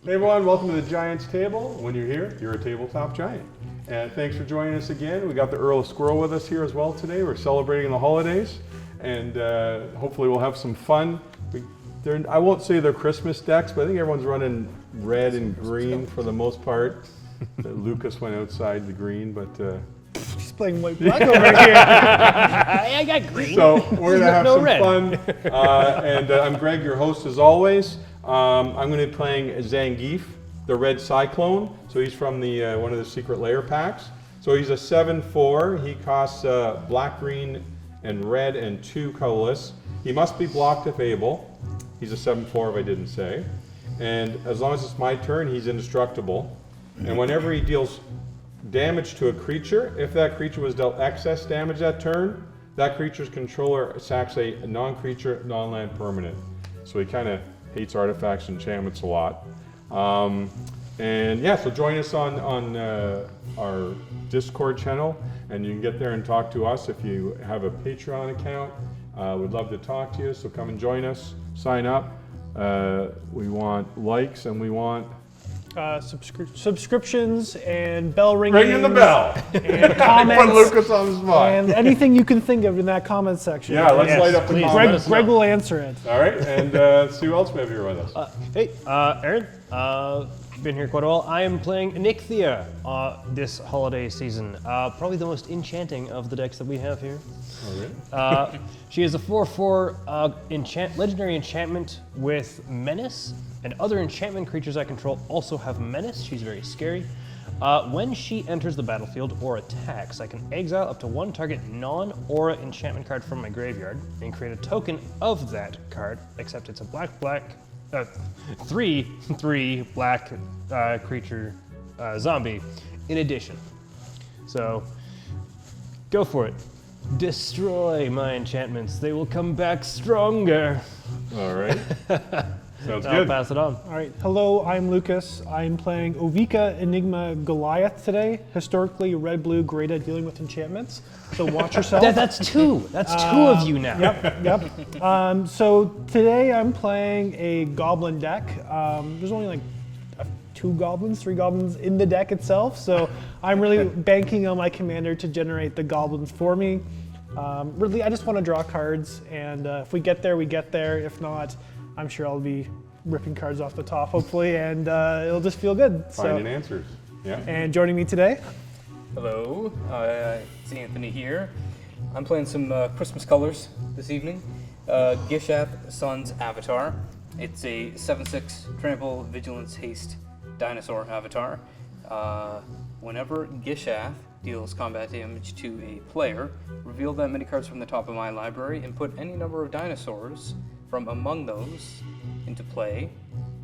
Hey everyone, welcome to the Giants Table. When you're here, you're a tabletop giant. And thanks for joining us again. We got the Earl of Squirrel with us here as well today. We're celebrating the holidays, and hopefully we'll have some fun. I won't say they're Christmas decks, but I think everyone's running red and green for the most part. Lucas went outside the green, but... He's playing white black over here. I got green. So we're going to have some red. fun. And I'm Greg, your host as always. I'm going to be playing Zangief, the red cyclone. So he's from the one of the secret layer packs. So he's a 7/4. He costs black, green, and red, and 2 colorless. He must be blocked if able. He's a 7/4 if I didn't say. And as long as it's my turn, he's indestructible. And whenever he deals damage to a creature, if that creature was dealt excess damage that turn, that creature's controller sacks a non-creature, non-land permanent. So he kind of hates artifacts and enchantments a lot. And yeah, so join us on our Discord channel, and you can get there and talk to us if you have a Patreon account. We'd love to talk to you, so come and join us, sign up. We want likes, and we want subscriptions and bell ringing. ringing the bell. And comments. Put Lucas on the spot. And anything you can think of in that comment section. Yeah, let's light up the comments. Greg will answer it. All right, and see who else may be here with us. Hey, Aaron. Been here quite a while. I am playing Onyxia this holiday season. Probably the most enchanting of the decks that we have here. All right. She is a 4/4 legendary enchantment with menace, and other enchantment creatures I control also have menace. She's very scary. When she enters the battlefield or attacks, I can exile up to one target non-aura enchantment card from my graveyard and create a token of that card, except it's a 3/3 black creature zombie in addition. So go for it. Destroy my enchantments. They will come back stronger. All right. Sounds I'll good. pass it on. All right. Hello, I'm Lucas. I'm playing Ovika Enigma Goliath today. Historically, red-blue, great at dealing with enchantments. So watch yourself. That's two. That's two of you now. Yep. So today I'm playing a goblin deck. There's only like 3 goblins in the deck itself. So I'm really banking on my commander to generate the goblins for me. Really, I just want to draw cards, and if we get there, we get there. If not, I'm sure I'll be ripping cards off the top, hopefully, and it'll just feel good. Finding answers. Yeah. And joining me today, Hello, it's Anthony here. I'm playing some Christmas colors this evening. Gishath Sun's Avatar. It's a 7/6 trample, vigilance, haste dinosaur avatar. Whenever Gishath deals combat damage to a player, reveal that many cards from the top of my library and put any number of dinosaurs from among those into play,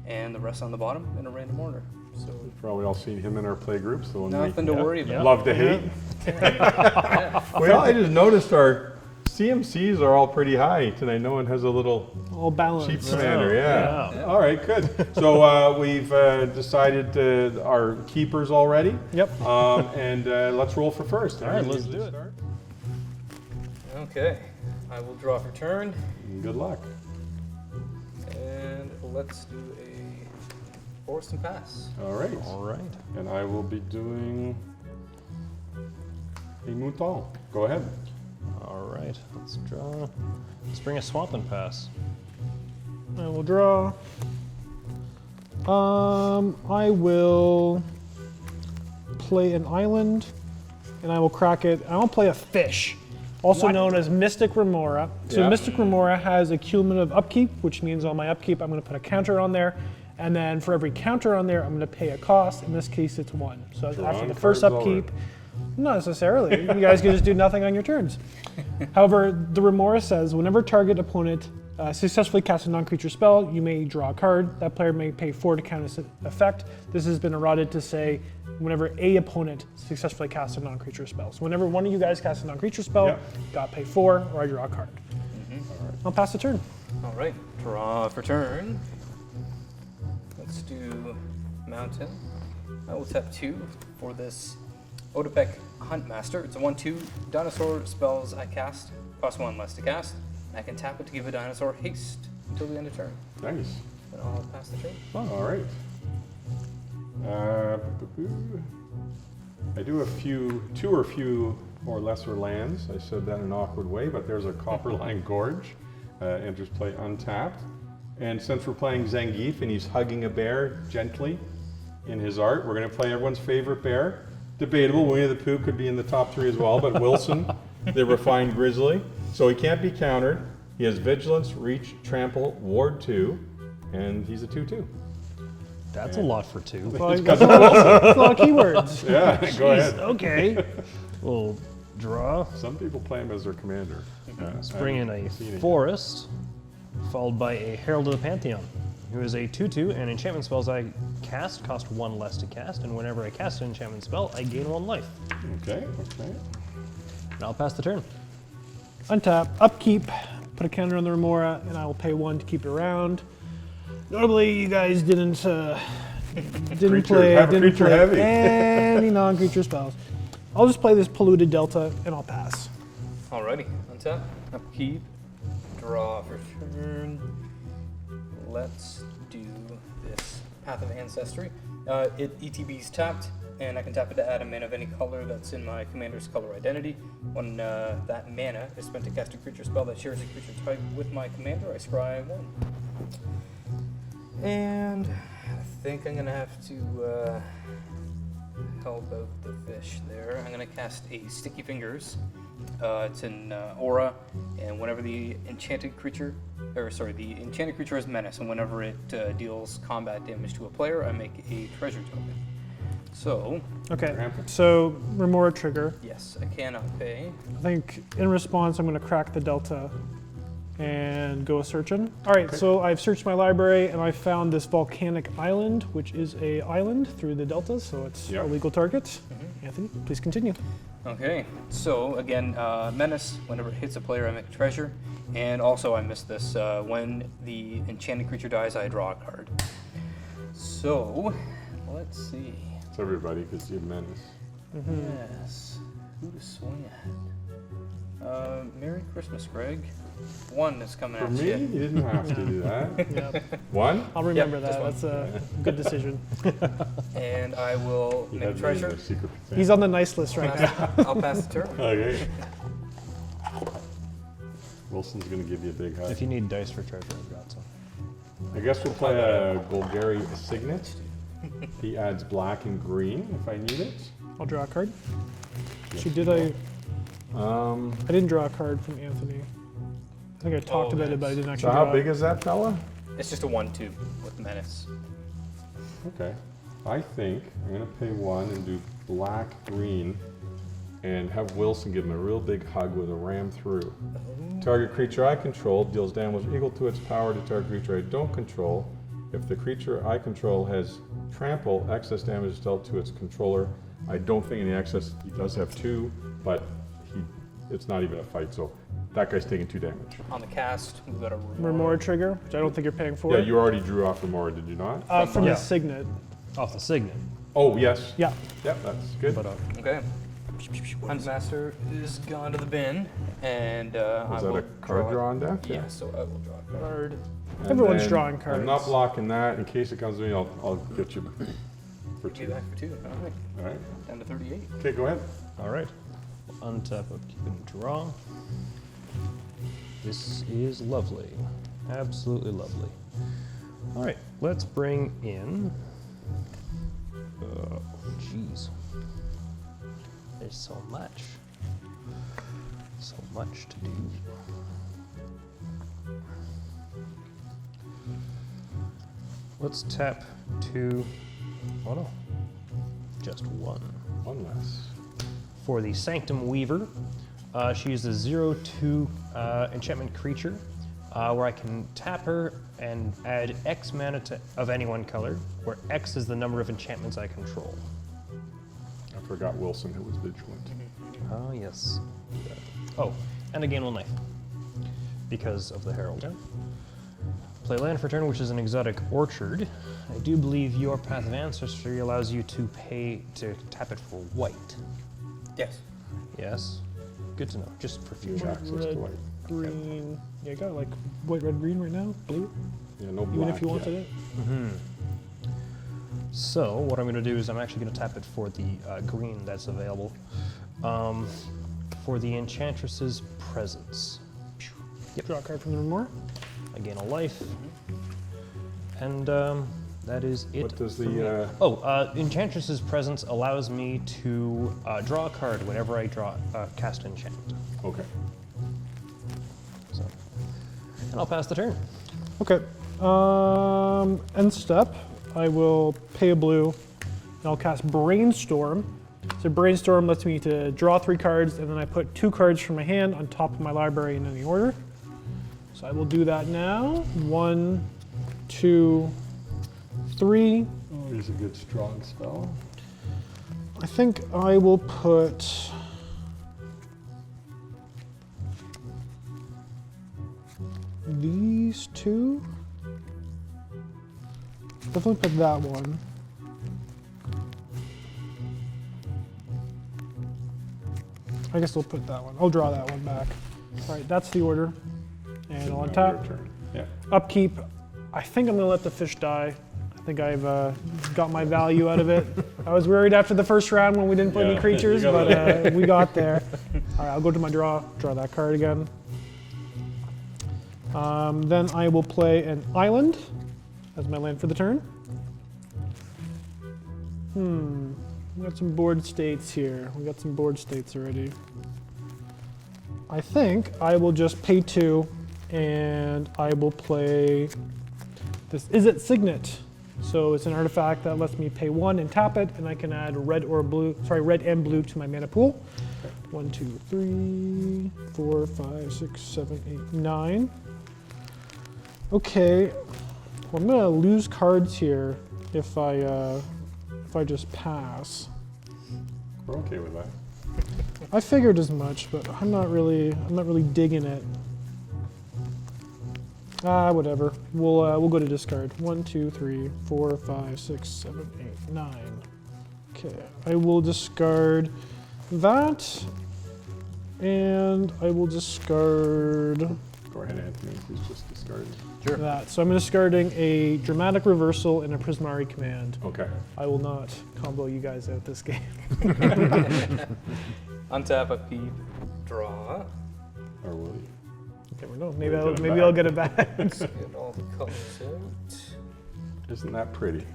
and the rest on the bottom in a random order. So Probably all seen him in our play groups. The one nothing to worry about. love to hate. Well, I just noticed our CMCs are all pretty high today. No one has a little all balanced. cheap commander. Yeah. All right, good. So we've decided our keepers already. Yep. And let's roll for first. All right, let's do it. Okay, I will draw for turn. Good luck. And let's do a force and pass. All right. All right. And I will be doing a mouton. Go ahead. All right. Let's draw. Let's bring a swamp and pass. I will draw. I will play an island, and I will crack it. I will play a fish, also known as Mystic Remora. So Yeah. Mystic Remora has a cumulative upkeep, which means on my upkeep I'm going to put a counter on there, and then for every counter on there I'm going to pay a cost. In this case it's 1. So after Drawing the first cards upkeep, not necessarily. You guys can just do nothing on your turns. However, the Remora says whenever target opponent successfully casts a non-creature spell, you may draw a card. That player may pay 4 to counter its effect. This has been eroded to say whenever a opponent successfully casts a non-creature spell. So whenever one of you guys casts a non-creature spell, gotta pay 4 or I draw a card. All right. I'll pass the turn. All right, draw for turn. Let's do mountain. I will tap 2 for this Odapek Huntmaster. It's a 1/2 dinosaur spells I cast. Cost 1 less to cast. I can tap it to give a dinosaur haste until the end of turn. Nice. And I'll pass the turn. All right. I do two or few or lesser lands. I said that in an awkward way, but there's a Copperline Gorge. Enters play untapped. And since we're playing Zangief and he's hugging a bear gently in his art, we're going to play everyone's favorite bear. Debatable, Winnie the Pooh could be in the top 3 as well, but Wilson, the refined grizzly. So he can't be countered. He has Vigilance, Reach, Trample, Ward 2, and he's a 2/2. That's a lot for 2. Well, that's a lot of keywords. Yeah, go ahead. Okay. We'll draw. Some people play him as their commander. Let's bring in a Seen it. forest, followed by a Herald of the Pantheon, who is a 2/2, and enchantment spells I cast cost 1 less to cast, and whenever I cast an enchantment spell, I gain 1 life. Okay. And I'll pass the turn. Untap, upkeep, put a counter on the Remora, and I will pay 1 to keep it around. Notably, you guys didn't play heavy. any non-creature spells. I'll just play this Polluted Delta, and I'll pass. Alrighty, untap, upkeep, draw for turn. Let's do this Path of Ancestry. It ETB's tapped, and I can tap it to add a mana of any color that's in my commander's color identity. When that mana is spent to cast a creature spell that shares a creature type with my commander, I scry 1. And I think I'm gonna have to help out the fish there. I'm gonna cast a Sticky Fingers. It's an aura, and whenever the enchanted creature has menace, and whenever it deals combat damage to a player, I make a treasure token. So, Okay, so Remora trigger. yes, I cannot pay. I think in response, I'm going to crack the Delta and go searching. All right, so I've searched my library and I found this volcanic island, which is a island through the Delta, so it's a legal target. Anthony, please continue. Okay, so again, menace, whenever it hits a player, I make a treasure. And also, I missed this, when the enchanted creature dies, I draw a card. So, let's see. It's everybody because you menace. Yes, who to swing at? Merry Christmas, Greg. 1 is coming For at me, you. you didn't have to do that. Yep. 1? I'll remember Yep, that. just That's a good decision. And I will You make a had me in treasure. the secret He's on the nice list right now. I'll pass the turn. Okay. Wilson's gonna give you a big hug. If you need dice for treasure, I've got some. I guess we'll play a Golgari Signet. He adds black and green if I need it. I'll draw a card. Yes, Actually, I didn't draw a card from Anthony. I think I talked about it, but I didn't actually So draw how big is that fella? It's just a 1/2 with menace. Okay. I think I'm gonna pay 1 and do black, green, and have Wilson give him a real big hug with a ram through. Target creature I control deals damage equal to its power to target creature I don't control. If the creature I control has trample, excess damage is dealt to its controller. I don't think any excess. He does have 2, but it's not even a fight, so that guy's taking 2 damage. On the cast, we've got a Remora trigger, which I don't think you're paying for. Yeah, you already drew off Remora, did you not? From Yeah. the Signet. Off the Signet. Oh, yes. Yeah. Yep, that's good. But Okay. Huntmaster is gone to the bin, and I Was will that a card draw on deck? Yeah, so I will draw a card. And Everyone's then drawing I'm cards. not blocking that. In case it comes to me, I'll get you for Do 2. that for 2. All right. All right. Down to 38. Okay, go ahead. All right. Untap, upkeep, and draw. This is lovely. Absolutely lovely. All right, let's bring in. Jeez. There's so much. So much to do. Let's tap 2. Oh no. Just 1. 1 less. For the Sanctum Weaver, she's a 0/2 enchantment creature, where I can tap her and add X mana of any one color, where X is the number of enchantments I control. I forgot Wilson, who was vigilant. Oh, yes. Oh, and I gain 1 life because of the Herald. Play land for turn, which is an exotic orchard. I do believe your Path of Ancestry allows you to pay to tap it for white. Yes. Yes. Good to know, just for Huge future. access Red, to white. green. Yeah, I got like white, red, green right now. Blue. Yeah, no black Even if you yet. wanted it. So what I'm going to do is I'm actually going to tap it for the green that's available. For the Enchantress's Presence. Yep. Draw a card from the more. I gain a life. And that is it. What does for the, me. Enchantress's Presence allows me to draw a card whenever I cast enchantment. Okay. So, and I'll pass the turn. Okay. End step, I will pay a blue, and I'll cast Brainstorm. So Brainstorm lets me to draw 3 cards, and then I put 2 cards from my hand on top of my library in any order. So I will do that now. 1, 2, 3. Oh, here's a good strong spell. I think I will put these 2. Definitely put that one. I guess we'll put that one. I'll draw that one back. All right, that's the order. And I'll Now untap. your turn. Yeah. Upkeep. I think I'm gonna let the fish die. I think I've got my value out of it. I was worried after the first round when we didn't put Yeah, any creatures, you got but we got there. All right, I'll go to my draw that card again. Then I will play an island as my land for the turn. We got some board states here. We got some board states already. I think I will just pay 2, and I will play this. Is it Signet? So it's an artifact that lets me pay 1 and tap it, and I can add red and blue to my mana pool. 1, 2, 3, 4, 5, 6, 7, 8, 9. Okay, well, I'm gonna lose cards here if I just pass. We're okay with that. I figured as much, but I'm not really digging it. Whatever. We'll go to discard. 1, 2, 3, 4, 5, 6, 7, 8, 9. Okay, I will discard that, and I will discard Go ahead, Anthony. He's just discarded. that. So I'm discarding a Dramatic Reversal and a Prismari Command. Okay. I will not combo you guys out this game. Untap, upkeep, draw. Or will you? Never know. Get it Maybe back. I'll get it back. Get all the colors out. Isn't that pretty?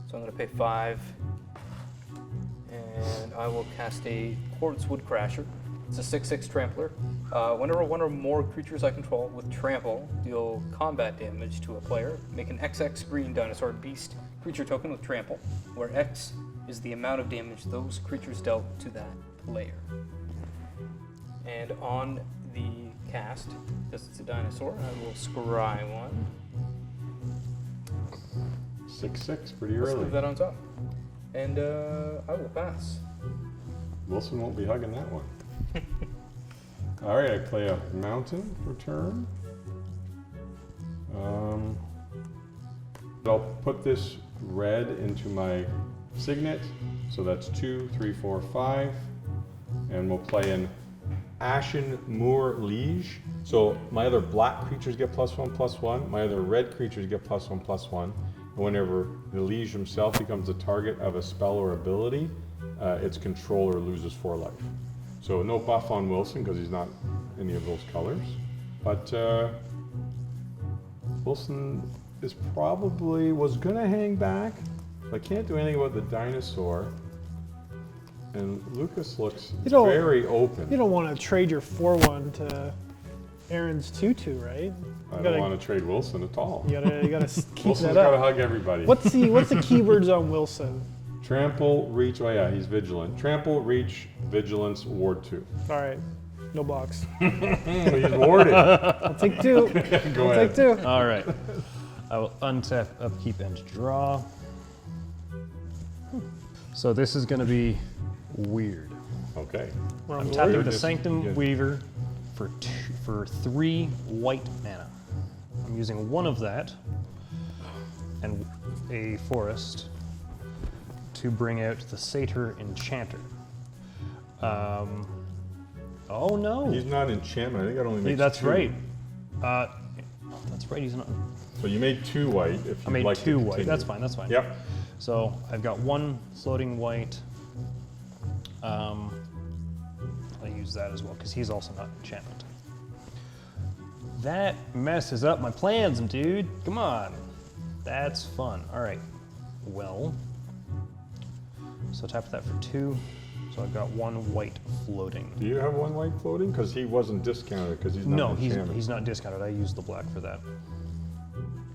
So I'm going to pay 5. And I will cast a Quartz Wood Crasher. It's a 6/6 trampler. Whenever one or more creatures I control with trample deal combat damage to a player, make an XX green dinosaur beast creature token with trample, where X is the amount of damage those creatures dealt to that player. And on the cast, because it's a dinosaur, I will scry one. 6/6, pretty Let's early. leave that on top. And I will pass. Wilson won't be hugging that one. All right, I play a mountain for turn. I'll put this red into my signet, so that's 2, 3, 4, 5, and we'll play an Ashen Moor Liege. So my other black creatures get +1/+1. My other red creatures get +1/+1. And whenever the Liege himself becomes the target of a spell or ability, its controller loses 4 life. So no buff on Wilson because he's not any of those colors. But Wilson was gonna hang back. I can't do anything about the dinosaur. And Lucas looks very open. You don't want to trade your 4/1 to Aaron's 2/2, right? I don't want to trade Wilson at all. You gotta keep Wilson's that got to up. hug everybody. What's the keywords on Wilson? Trample, reach. Oh yeah, he's vigilant. Trample, reach, vigilance, ward 2. All right, no blocks. He's warded. I'll take 2. Go I'll ahead. take 2. All right. I will untap, upkeep, and draw. So this is going to be weird. Okay. We're on I'm board. tapping the Weirdness, Sanctum yeah. Weaver for 3 white mana. I'm using 1 of that and a forest to bring out the Satyr Enchanter. Oh no! He's not enchantment. I think that only makes That's 2. right. That's right. He's not. So you made 2 white. If I you'd made like to 2 white. continue. That's fine. That's fine. Yep. So I've got one floating white. I'll use that as well because he's also not enchantment. That messes up my plans, dude. Come on. That's fun. All right. Well, so tap that for 2. So I've got 1 white floating. Do you have 1 white floating? Because he wasn't discounted because he's not No, enchantment. he's not discounted. I used the black for that.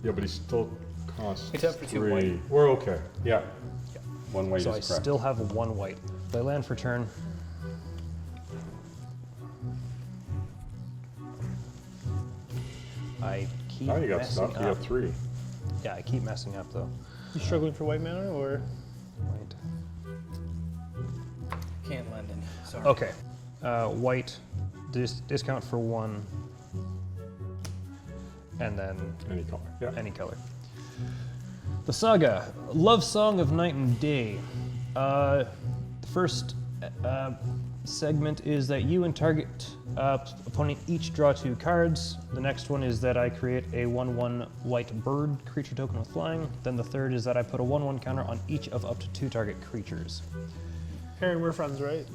Yeah, but he still costs We tap for 2 3. white. We're okay. Yeah. Yeah. 1 white So I is correct. still have 1 white. Play land for turn. I keep Now you got messing stuff. You up. got 3. Yeah, I keep messing up though. You struggling for white mana or? White. Can't lend any. Sorry. Okay. White, discount for 1. And then Any color. Yeah. any color. The Saga, Love Song of Night and Day. The first segment is that you and target opponent each draw 2 cards. The next one is that I create a 1/1 white bird creature token with flying. Then the third is that I put a 1/1 counter on each of up to 2 target creatures. Aaron, we're friends, right?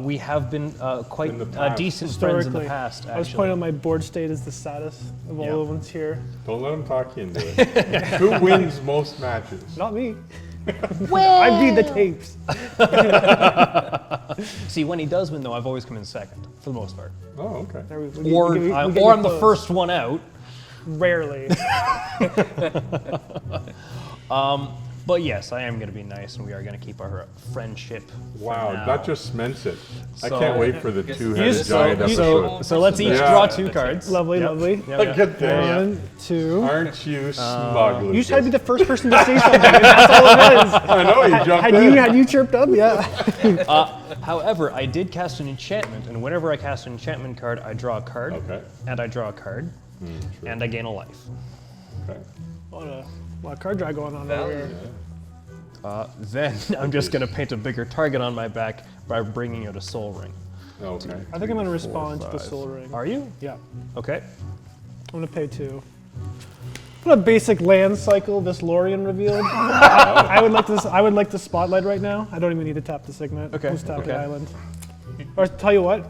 We have been quite In the past. decent friends in the Historically. past, I was actually. pointing out my board state is the saddest of all Yeah. the ones here. Don't let him talk you into it. Who wins most matches? Not me. I read the tapes. See, when he does win, though, I've always come in second, for the most part. Oh, okay. There we Or, get or you I'm the close. first one out. Rarely. But yes, I am going to be nice, and we are going to keep our friendship. for Wow, now. that just cements it. I So- can't wait for the Yes. two-headed Yes, giant so- episode. So let's each Yeah. draw 2 cards. Lovely, Yep. lovely. Yep, Look yep. at that. 1, 2. Aren't you smug, You just had to be Lucas? the first person to say something. That's all it was. I know, you jumped Had in. you chirped up? Yeah. However, I did cast an enchantment, and whenever I cast an enchantment card, I draw a card, Okay. and I draw a card, True. and I gain a life. Okay. What a lot of card drag going on over Value. here. Then I'm just going to paint a bigger target on my back by bringing out a soul ring. Okay. I think I'm going to 3, respond 4, to the 5. soul ring. Are you? Yeah. Okay. I'm going to pay 2. What a basic land cycle this Lorien revealed. I would like this. I would like the spotlight right now. I don't even need to tap the signet. Okay, Just tap okay. the island. Or tell you what,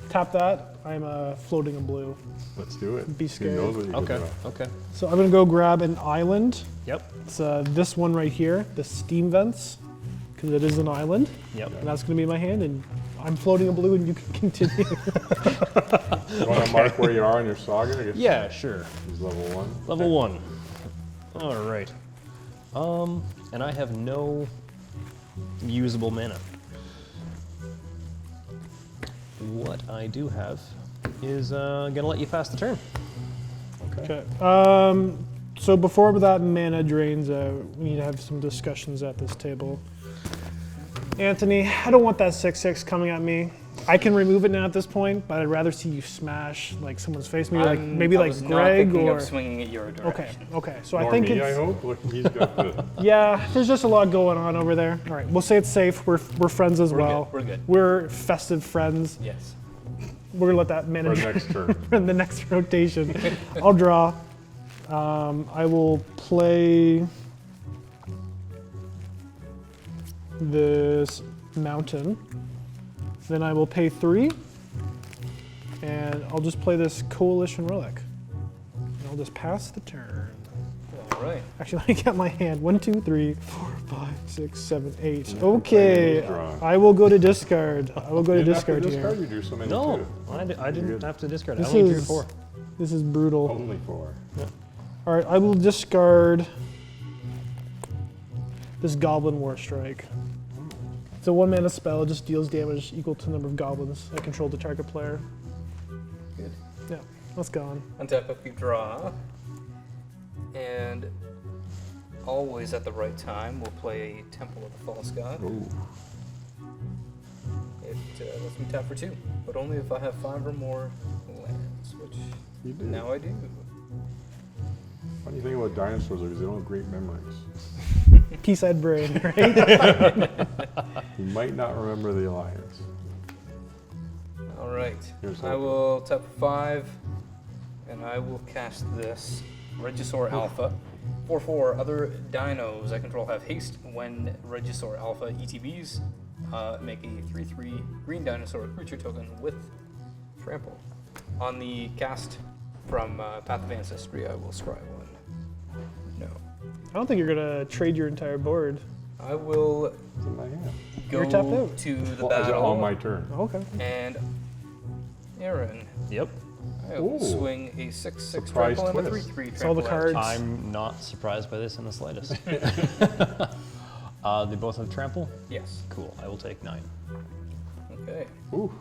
tap that. I'm floating in blue. Let's do it. Be Who scared. knows what you can Okay. draw. Okay. So I'm going to go grab an island. Yep. It's this one right here, the steam vents, because it is an island. Yep. And that's going to be my hand, and I'm floating in blue, and you can continue. You want to mark where you are in your saga? I guess Yeah, sure. he's level 1. Level 1. All right. And I have no usable mana. What I do have is gonna let you pass the turn. Okay. Okay. So before that mana drains, we need to have some discussions at this table. Anthony, I don't want that 6/6 coming at me. I can remove it now at this point, but I'd rather see you smash like someone's face. Maybe like I was not Greg thinking or. of swinging it your Okay. direction. Okay. So Nor I think me, it's. I hope. Look, he's got the... Yeah, there's just a lot going on over there. All right, we'll say it's safe. We're friends as We're well. good, we're good. We're festive friends. Yes. We're gonna let that For manage next turn. in the next rotation. I'll draw. I will play this mountain. Then I will pay 3, and I'll just play this coalition relic. And I'll just pass the turn. All right. Actually, let me get my hand. 1, 2, 3, 4, 5, 6, 7, 8. playing Okay, these drawings. I will go to discard. I will go to You didn't have discard discard, here. you drew so many No, too. I didn't good. have to discard. This I only drew is 4. this is brutal. Only 4. All right, I will discard this Goblin War Strike. It's a 1-mana spell. It just deals damage equal to the number of goblins I control the target player. Good. Yeah, that's gone. Untap if you draw. And always at the right time, we'll play Temple of the False God. Ooh. It lets me tap for 2, but only if I have 5 or more lands, which You do. now I do. Funny thing about dinosaurs is they don't have great memories. Peace-eyed brain, right? You might not remember the alliance. All right. Here's I hoping. will tap for 5, and I will cast this Regisaur Alpha. 4/4, other dinos I control have haste. When Regisaur Alpha ETBs, make a 3/3 green dinosaur creature token with trample. On the cast from Path of Ancestry, I will scry one. No. I don't think you're gonna trade your entire board. I will It's in my hand. go You're tapped out. to the Well, is it battle. on my turn? Okay. And Aaron, Yep. I will Ooh. swing a 6/6 Surprise trample and a twist. 3/3 It's all the trample. cards. I'm not surprised by this in the slightest. They both have trample? Yes. Cool. I will take 9. Okay. Ooh.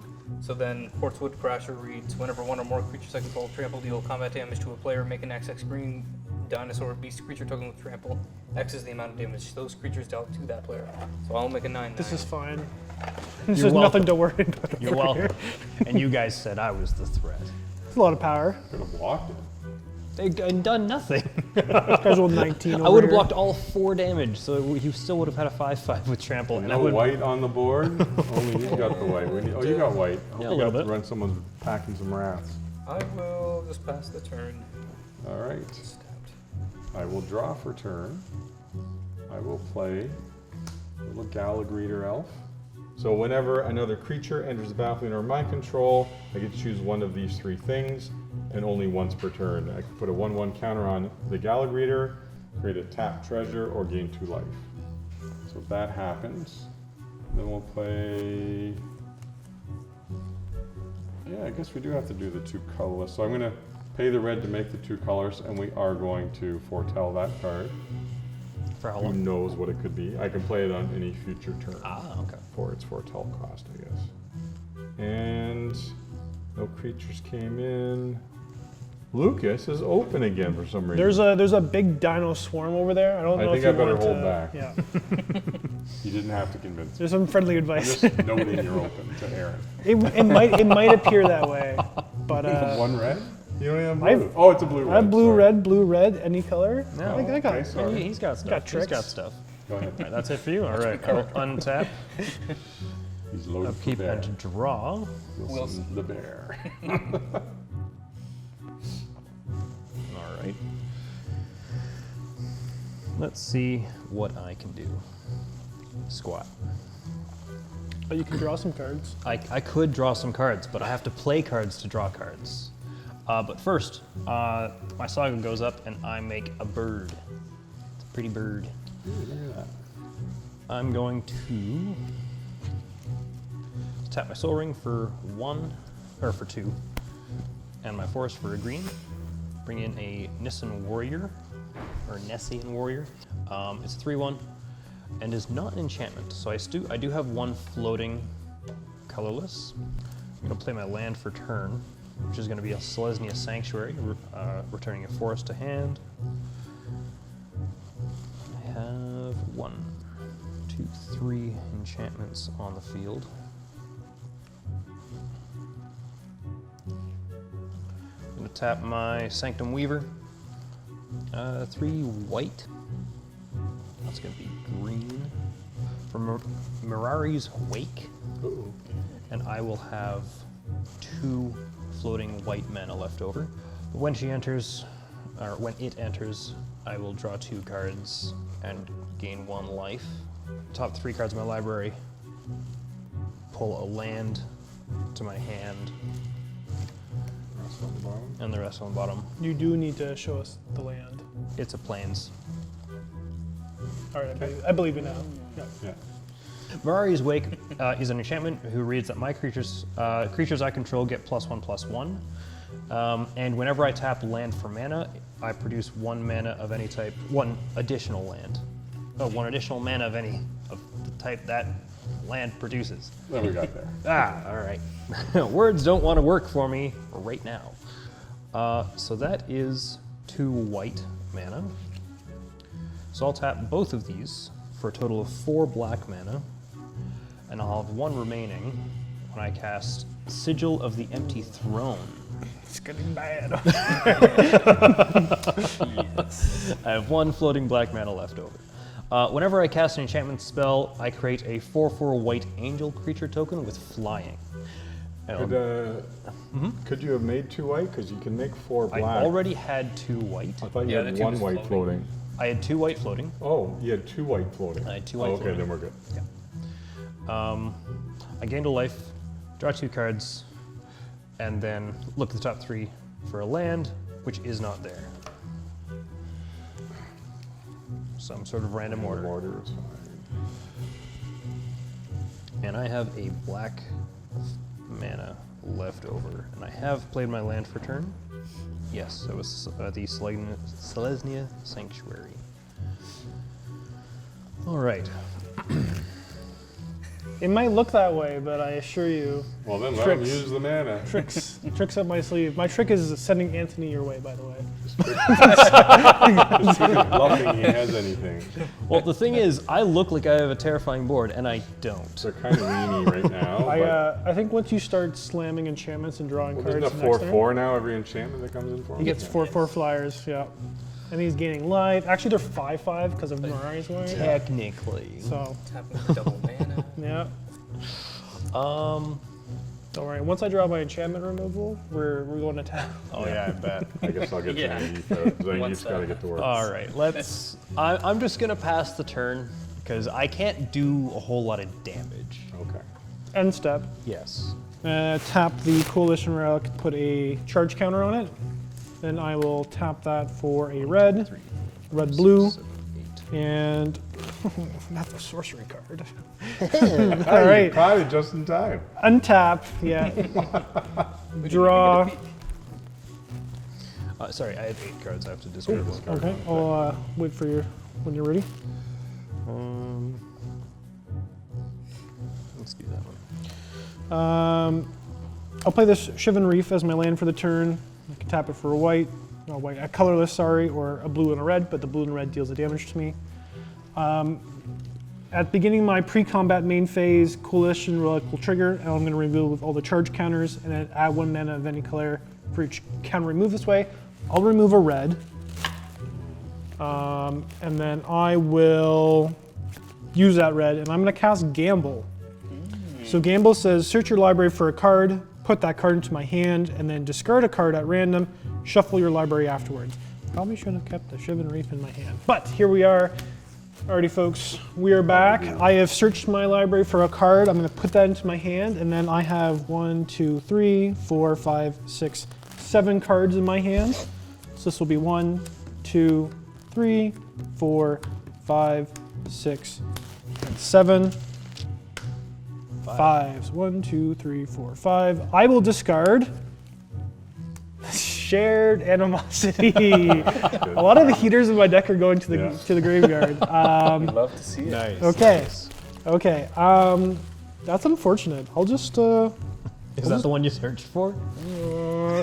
So then, Portswood Crasher reads, whenever one or more creatures I control trample deal combat damage to a player, make an XX green dinosaur beast creature token with trample. X is the amount of damage those creatures dealt to that player. So I'll make a 9/9. This is fine. There's You're nothing welcome. to worry about. You're over here. welcome. And you guys said I was the threat. It's a lot of power. Could have blocked it. They done nothing. Guys rolled 19 I would have blocked all 4 damage, so you still would have had a 5/5 with trample. And I No would. white on the board. Only you got the white. Oh, you got white. I hope Yeah, a you little got to bit. run someone's packing some wraths. I will just pass the turn. All right. Stabbed. I will draw for turn. I will play a little Galagreater Elf. So whenever another creature enters the battlefield under my control, I get to choose one of these 3 things, and only once per turn. I can put a 1/1 counter on the Galagreater, create a tap treasure, or gain 2 life. So if that happens, then we'll play. Yeah, I guess we do have to do the 2 colorless. So I'm going to pay the red to make the 2 colors, and we are going to foretell that card. For how Who long? knows what it could be? I can play it on any future turn Ah, okay. for its foretell cost, I guess. And no creatures came in. Lucas is open again for some reason. There's a big dino swarm over there. I don't I know think if I you better want hold to, back. Yeah. You didn't have to convince me. There's some friendly I'm advice. just noting you're open to Aaron. it might appear that way, but 1 red? You don't even have I've- blue. Oh, it's a blue red. I have blue, sorry. red, any color. No. I got Okay, it. sorry. He's got stuff. Got He's tricks. got stuff. Go ahead. All right, that's it for you. All right, I'll untap, He's loaded for upkeep, bear. and draw. Wilson the bear. All right. Let's see what I can do. Squat. But you can draw some cards. I could draw some cards, but I have to play cards to draw cards. But first, my saga goes up and I make a bird. It's a pretty bird. Look at that. I'm going to tap my Soul Ring for 1, or for 2, and my Forest for a green. Bring in a Nissen Warrior, or Nessian Warrior. It's a 3/1, and is not an enchantment. So I do have 1 floating colorless. I'm going to play my land for turn, which is going to be a Selesnya Sanctuary, returning a forest to hand. I have 1, 2, 3 enchantments on the field. I'm going to tap my Sanctum Weaver. 3 white. That's going to be green. For Mirari's Wake. Uh-oh. And I will have 2 floating white mana left over. When she enters, or when it enters, I will draw 2 cards and gain 1 life. Top 3 cards of my library. Pull a land to my hand, Rest on the bottom. and the rest on the bottom. You do need to show us the land. It's a plains. All right, I believe you now. Yeah. Yeah. Mirari's Wake is an enchantment who reads that my creatures I control get +1/+1. And whenever I tap land for mana, I produce 1 mana of any type, 1 additional land. 1 additional mana of any of the type that land produces. Then we got there. All right. Words don't want to work for me right now. So that is 2 white mana. So I'll tap both of these for a total of 4 black mana, and I'll have 1 remaining when I cast Sigil of the Empty Throne. It's getting bad. I have 1 floating black mana left over. Whenever I cast an enchantment spell, I create a 4/4 white angel creature token with flying. Could you have made 2 white? Because you can make 4 I black. already had 2 white. I thought you Yeah, had the 2 1 was white floating. I had 2 white floating. Oh, you had 2 white floating. I had 2 white Okay, floating. then we're good. I gained a life, draw 2 cards, and then look at the top 3 for a land, which is not there. Some sort of random order. Order is fine. And I have a black mana left over. And I have played my land for turn. Yes, it was the Selesnya Sanctuary. All right. It might look that way, but I assure you, Well, then let him Tricks. use the mana. tricks up my sleeve. My trick is sending Anthony your way, by the way. Just see if bluffing he has anything. Well, the thing is, I look like I have a terrifying board, and I don't. They're kind of weenie right now. but I think once you start slamming enchantments and drawing well, cards, isn't it next turn, 4/4 now? Every enchantment that comes in for him. he gets 4/4 flyers. Yeah, and he's gaining life. Actually, they're 5/5 because of Mirari's way. Technically. So Tapping with double mana. yeah. Don't worry. Once I draw my enchantment removal, we're going to tap. Oh yeah, I bet. I guess I'll get Yeah. Zangief's Once got to that- get to work. All right, let's. I'm just gonna pass the turn because I can't do a whole lot of damage. Okay. End step. Yes. Tap the Coalition Relic, put a charge counter on it. Then I will tap that for a red, blue, 7, and that's a sorcery card. Hey, All you right, caught it just in time. untap. Yeah. Draw. Sorry, I have 8 cards. I have to discard one. Okay. I'll wait for you when you're ready. Let's do that one. I'll play this Shivan Reef as my land for the turn. I can tap it for a white, no white, a colorless, sorry, or a blue and a red, but the blue and red deals the damage to me. At beginning my pre-combat main phase, Coalition Relic will trigger, and I'm going to remove all the charge counters, and then add 1 mana of any color for each counter remove this way. I'll remove a red, and then I will use that red, and I'm going to cast Gamble. So Gamble says, search your library for a card, put that card into my hand, and then discard a card at random, shuffle your library afterwards. Probably should have kept the Shivan Reef in my hand. But here we are. Alrighty folks, we are back. I have searched my library for a card. I'm gonna put that into my hand, and then I have 1, 2, 3, 4, 5, 6, 7 cards in my hand. So this will be 1, 2, 3, 4, 5, 6, and 7. 5s. 1, 2, 3, 4, 5. I will discard Shared Animosity. A lot of the heaters in my deck are going to the graveyard. Love to see it. Nice. Okay. Okay. That's unfortunate. I'll just Is that the one you searched for?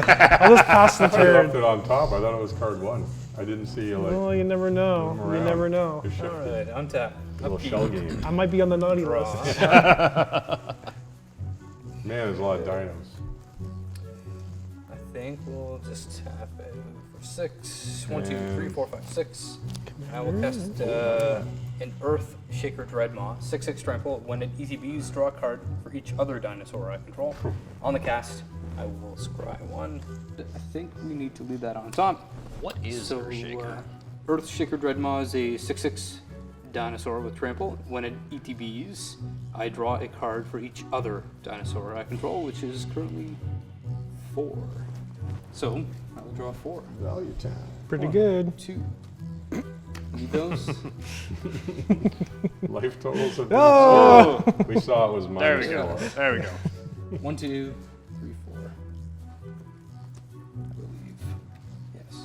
I'll just pass the I turn. left it on top. I thought it was card 1. I didn't see you like Well, you never know. You around. never know. Good shit. Alright, untap. Little shell game. I might be on the naughty Draw. list. Man, there's a lot of dinos. I think we'll just tap it for 6. 1, 2, 3, 4, 5, 6. I will cast an Earth Shaker Dreadmaw, 6/6 trample. When it ETBs, draw a card for each other dinosaur I control. On the cast, I will scry 1. I think we need to leave that on top. What is Earthshaker? Earthshaker Dreadmaw is a 6/6 dinosaur with trample. When it ETBs, I draw a card for each other dinosaur I control, which is currently 4. So I will draw 4. Value time. Pretty good. 2. Need those? Life totals have been Oh! absurd. We saw it was minus There we go. 4. There we go. 1, 2, 3, 4. I believe. Yes.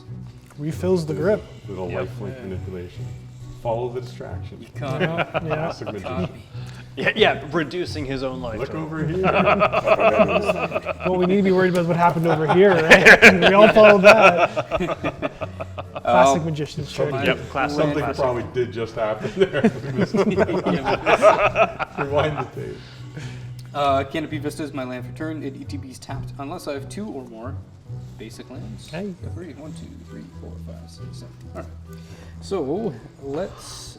Refills the grip. Little Yep. lifelink manipulation. Follow the distraction. You caught me. Yeah. Classic magician. Yeah, reducing his own life. Look total. over here. What we need to be worried about is what happened over here, right? We all followed that. Classic magician's trick. Yep, classic. Something classic. probably did just happen there. We missed it. Rewind the tape. Canopy Vista is my land for turn. It ETB's tapped unless I have 2 or more basic lands. Hey. 3, 1, 2, 3, 4, 5, 6, 7. All right. So let's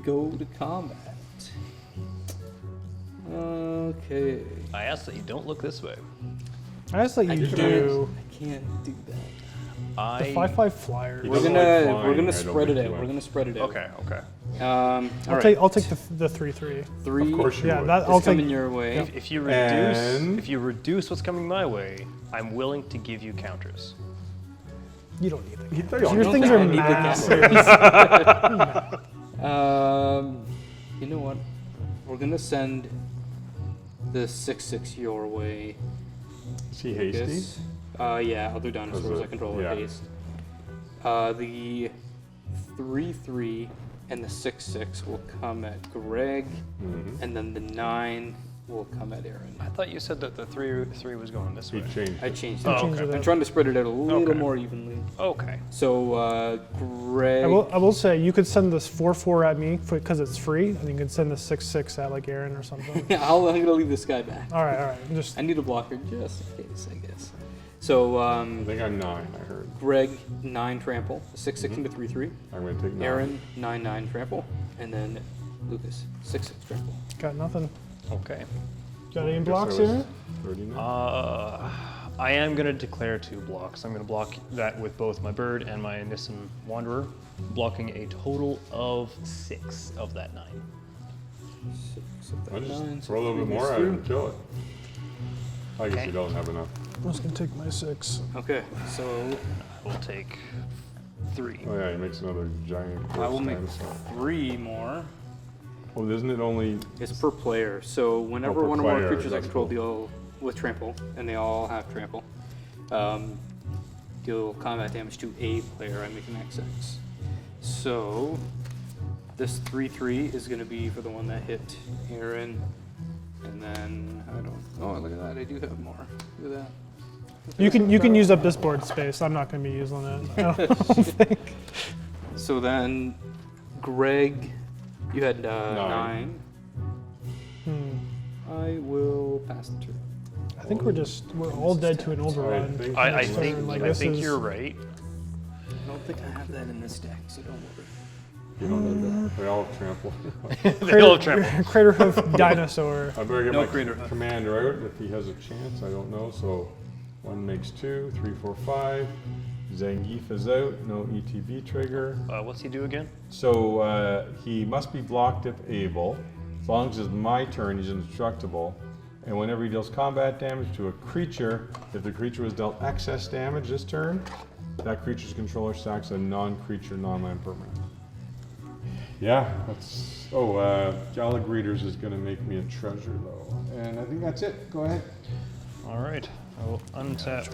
go to combat. Okay. I ask that you don't look this way. I ask that you do I can't do that. the 5/5 flyers. He We're doesn't gonna like flying, we're gonna I don't spread it think out. he We're likes. gonna spread it out. Okay, okay. All right. I'll take the 3/3. 3 Of course you Yeah, would. that is I'll take. coming your way. If you And- reduce what's coming my way, I'm willing to give you counters. You don't need He- it. they Your don't things think are I need the massive. You know what? We're gonna send the 6/6 your way. Is he hasty? Lucas. Yeah, I'll do dinosaurs. I control with yeah. haste. The 3/3 and the 6/6 will come at Greg, Mhm. and then the 9 will come at Aaron. I thought you said that the 3 was going this He way. changed I it. changed Oh, it. okay. I'm trying to spread it out a little Okay. more evenly. Okay. So, Greg. I will say you could send this 4/4 at me because it's free, and you could send the 6/6 at like Aaron or something. Yeah, I'm gonna leave this guy back. all right. Just I need a blocker just in case, I guess. So, I think I'm 9, I heard. Greg 9 trample, 6/6 into 3/3. I'm going to take 9. Aaron 9/9 trample, and then Lucas 6/6 trample. got nothing. Okay. Got any Guess blocks that was here? 39. I am going to declare 2 blocks. I'm going to block that with both my bird and my Nissan Wanderer, blocking a total of 6 of that 9. 6 of I'll that just 9. throw a little bit more at him and kill it. I guess Okay. you don't have enough. I'm just gonna take my 6. Okay, so We'll take 3. Oh yeah, he makes another giant I will gross make dinosaur. 3 more. Well, isn't it only... It's per player. So whenever per one or more player, creatures I that's control cool. deal with trample, and they all have trample, deal combat damage to a player, I make an XX. So this 3/3 is going to be for the one that hit Aaron, and then I don't. Oh, look at that! I do have more. Look at that. You can use up this board space. I'm not gonna be using it. I don't think. So then, Greg, you had 9. I will pass the turn. I think we're all dead to an overrun. think- I next think turn. Like, I this think is- you're right. I don't think I have that in this deck, so don't worry. You don't they all trample. They all trample. Crater hoof dinosaur. I better get No my greater. commander out if he has a chance. I don't know. So 1 makes 2, 3, 4, 5. Zangief is out. No ETB trigger. What's he do again? So he must be blocked if able. As long as it's my turn, he's indestructible. And whenever he deals combat damage to a creature, if the creature was dealt excess damage this turn, that creature's controller stacks a non-creature, non-land permanent. Yeah, that's... Oh, Gala Greeters is going to make me a treasure, though. And I think that's it. Go ahead. All right. I will untap.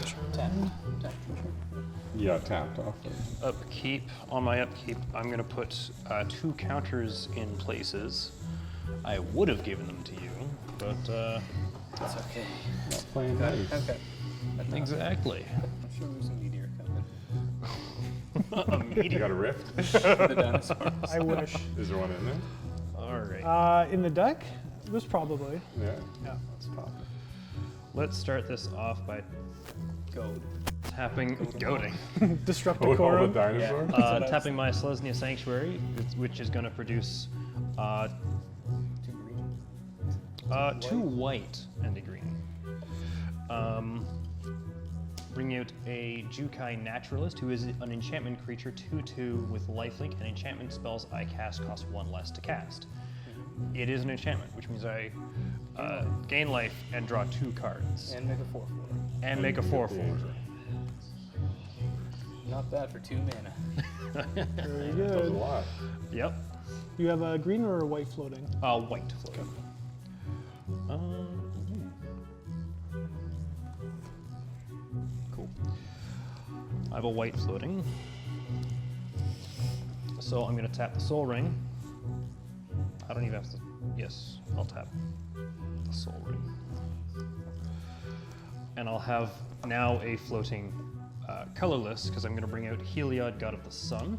Yeah, tapped off. Upkeep. On my upkeep, I'm going to put 2 counters in places. I would have given them to you, but That's okay. Not playing nice. Okay. exactly. I'm sure there's a meteor coming. A You meteor. got a rift? The dinosaurs. I wish. Is there one in there? All right. In the deck, there's probably. Yeah. Yeah. Let's pop it. Let's start this off by tapping, goading. Disrupt Oh, all the Decorum. dinosaurs? Tapping my Selesnya Sanctuary, which is going to produce 2 white and a green. Bring out a Jukai Naturalist, who is an enchantment creature 2/2 with lifelink, and enchantment spells I cast cost 1 less to cast. It is an enchantment, which means I gain life and draw 2 cards. And make a 4/4. And make a 4/4. Not bad for 2 mana. Very Does a good. lot. Yep. You have a green or a white floating? White floating. Cool. I have a white floating. So I'm going to tap the Soul Ring. I don't even have to. Yes, I'll tap the Soul Ring. And I'll have now a floating colorless, because I'm going to bring out Heliod, God of the Sun,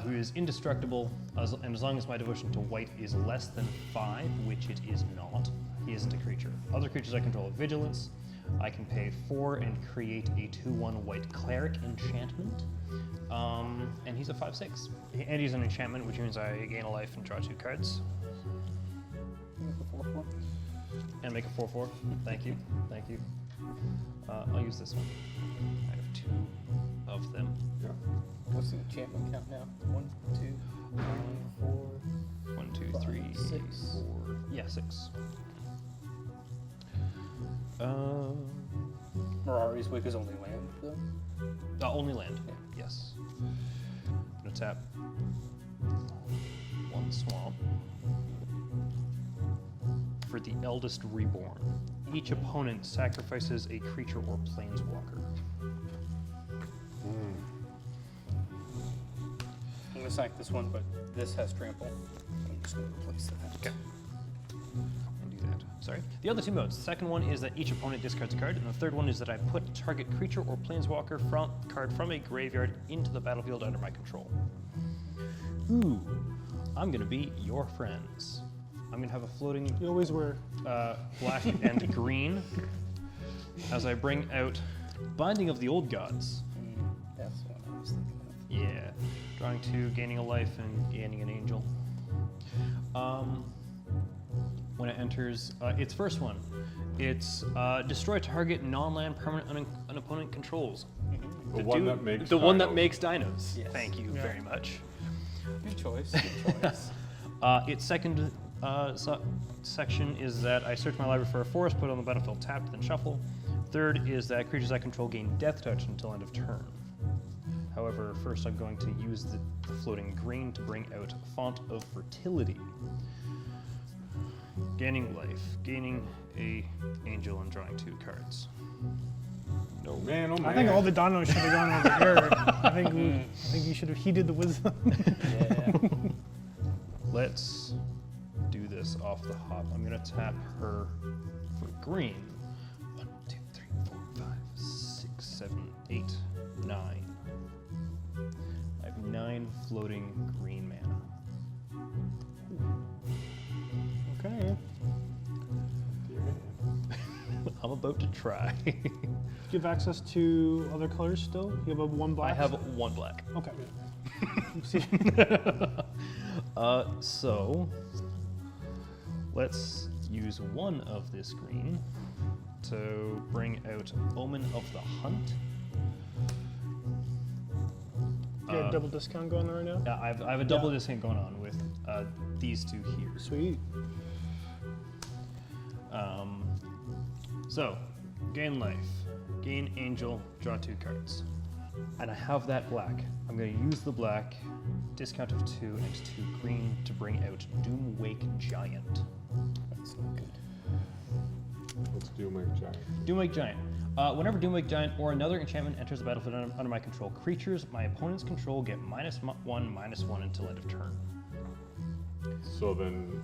who is indestructible, and as long as my devotion to white is less than 5, which it is not, he isn't a creature. Other creatures I control have vigilance. I can pay 4 and create a 2/1 white cleric enchantment. And he's a 5/6. And he's an enchantment, which means I gain a life and draw 2 cards. 4/4. And make a 4/4. Thank you. Thank you. I'll use this one. I have 2 of them. Yeah. What's the enchantment count now? 1, 2, 4. 1, 2, 3, 6. 4. Yeah, 6. Mirari's Wake is only land, though. Only land. Yeah. Yes. I'm gonna tap 1 swamp for the Eldest Reborn. Each opponent sacrifices a creature or planeswalker. I'm gonna sack this one, but this has trample. I'm just gonna replace that. Okay. And do that. Sorry. The other 2 modes. The second one is that each opponent discards a card, and the third one is that I put target creature or planeswalker card from a graveyard into the battlefield under my control. Ooh, I'm gonna be your friends. I'm gonna have a floating You always were. black and green as I bring out Binding of the Old Gods. That's what I was thinking of. Yeah, drawing 2, gaining a life, and gaining an angel. When it enters its first one, it's destroy target non-land permanent an opponent controls. The one that makes one that dinos. makes dinos. Yes. Thank you Yeah. very much. Good choice. Good choice. Its second section is that I search my library for a forest, put it on the battlefield tapped, then shuffle. Third is that creatures I control gain Death Touch until end of turn. However, first I'm going to use the floating green to bring out Font of Fertility. Gaining life, gaining a angel, and drawing 2 cards. No man, oh man. I think all the Donos should have gone over here. I think you should have heeded the wisdom. Yeah. Let's do this off the hop. I'm gonna tap her for green. 1, 2, 3, 4, 5, 6, 7, 8, 9. I have 9 floating green mana. Okay. I'm about to try. Do you have access to other colors still? You have a 1 black? I have 1 black. Okay. See, So let's use 1 of this green to bring out Omen of the Hunt. you have double discount going on right now? Yeah, I have a double discount going on with these 2 here. Sweet. So, gain life, gain angel, draw 2 cards. And I have that black. I'm going to use the black, discount of 2 and 2 green to bring out Doomwake Giant. That's not good. Let's do my giant. Doomwake Giant. Whenever Doomwake Giant or another enchantment enters the battlefield under my control, creatures my opponent's control get -1/-1 until end of turn. So then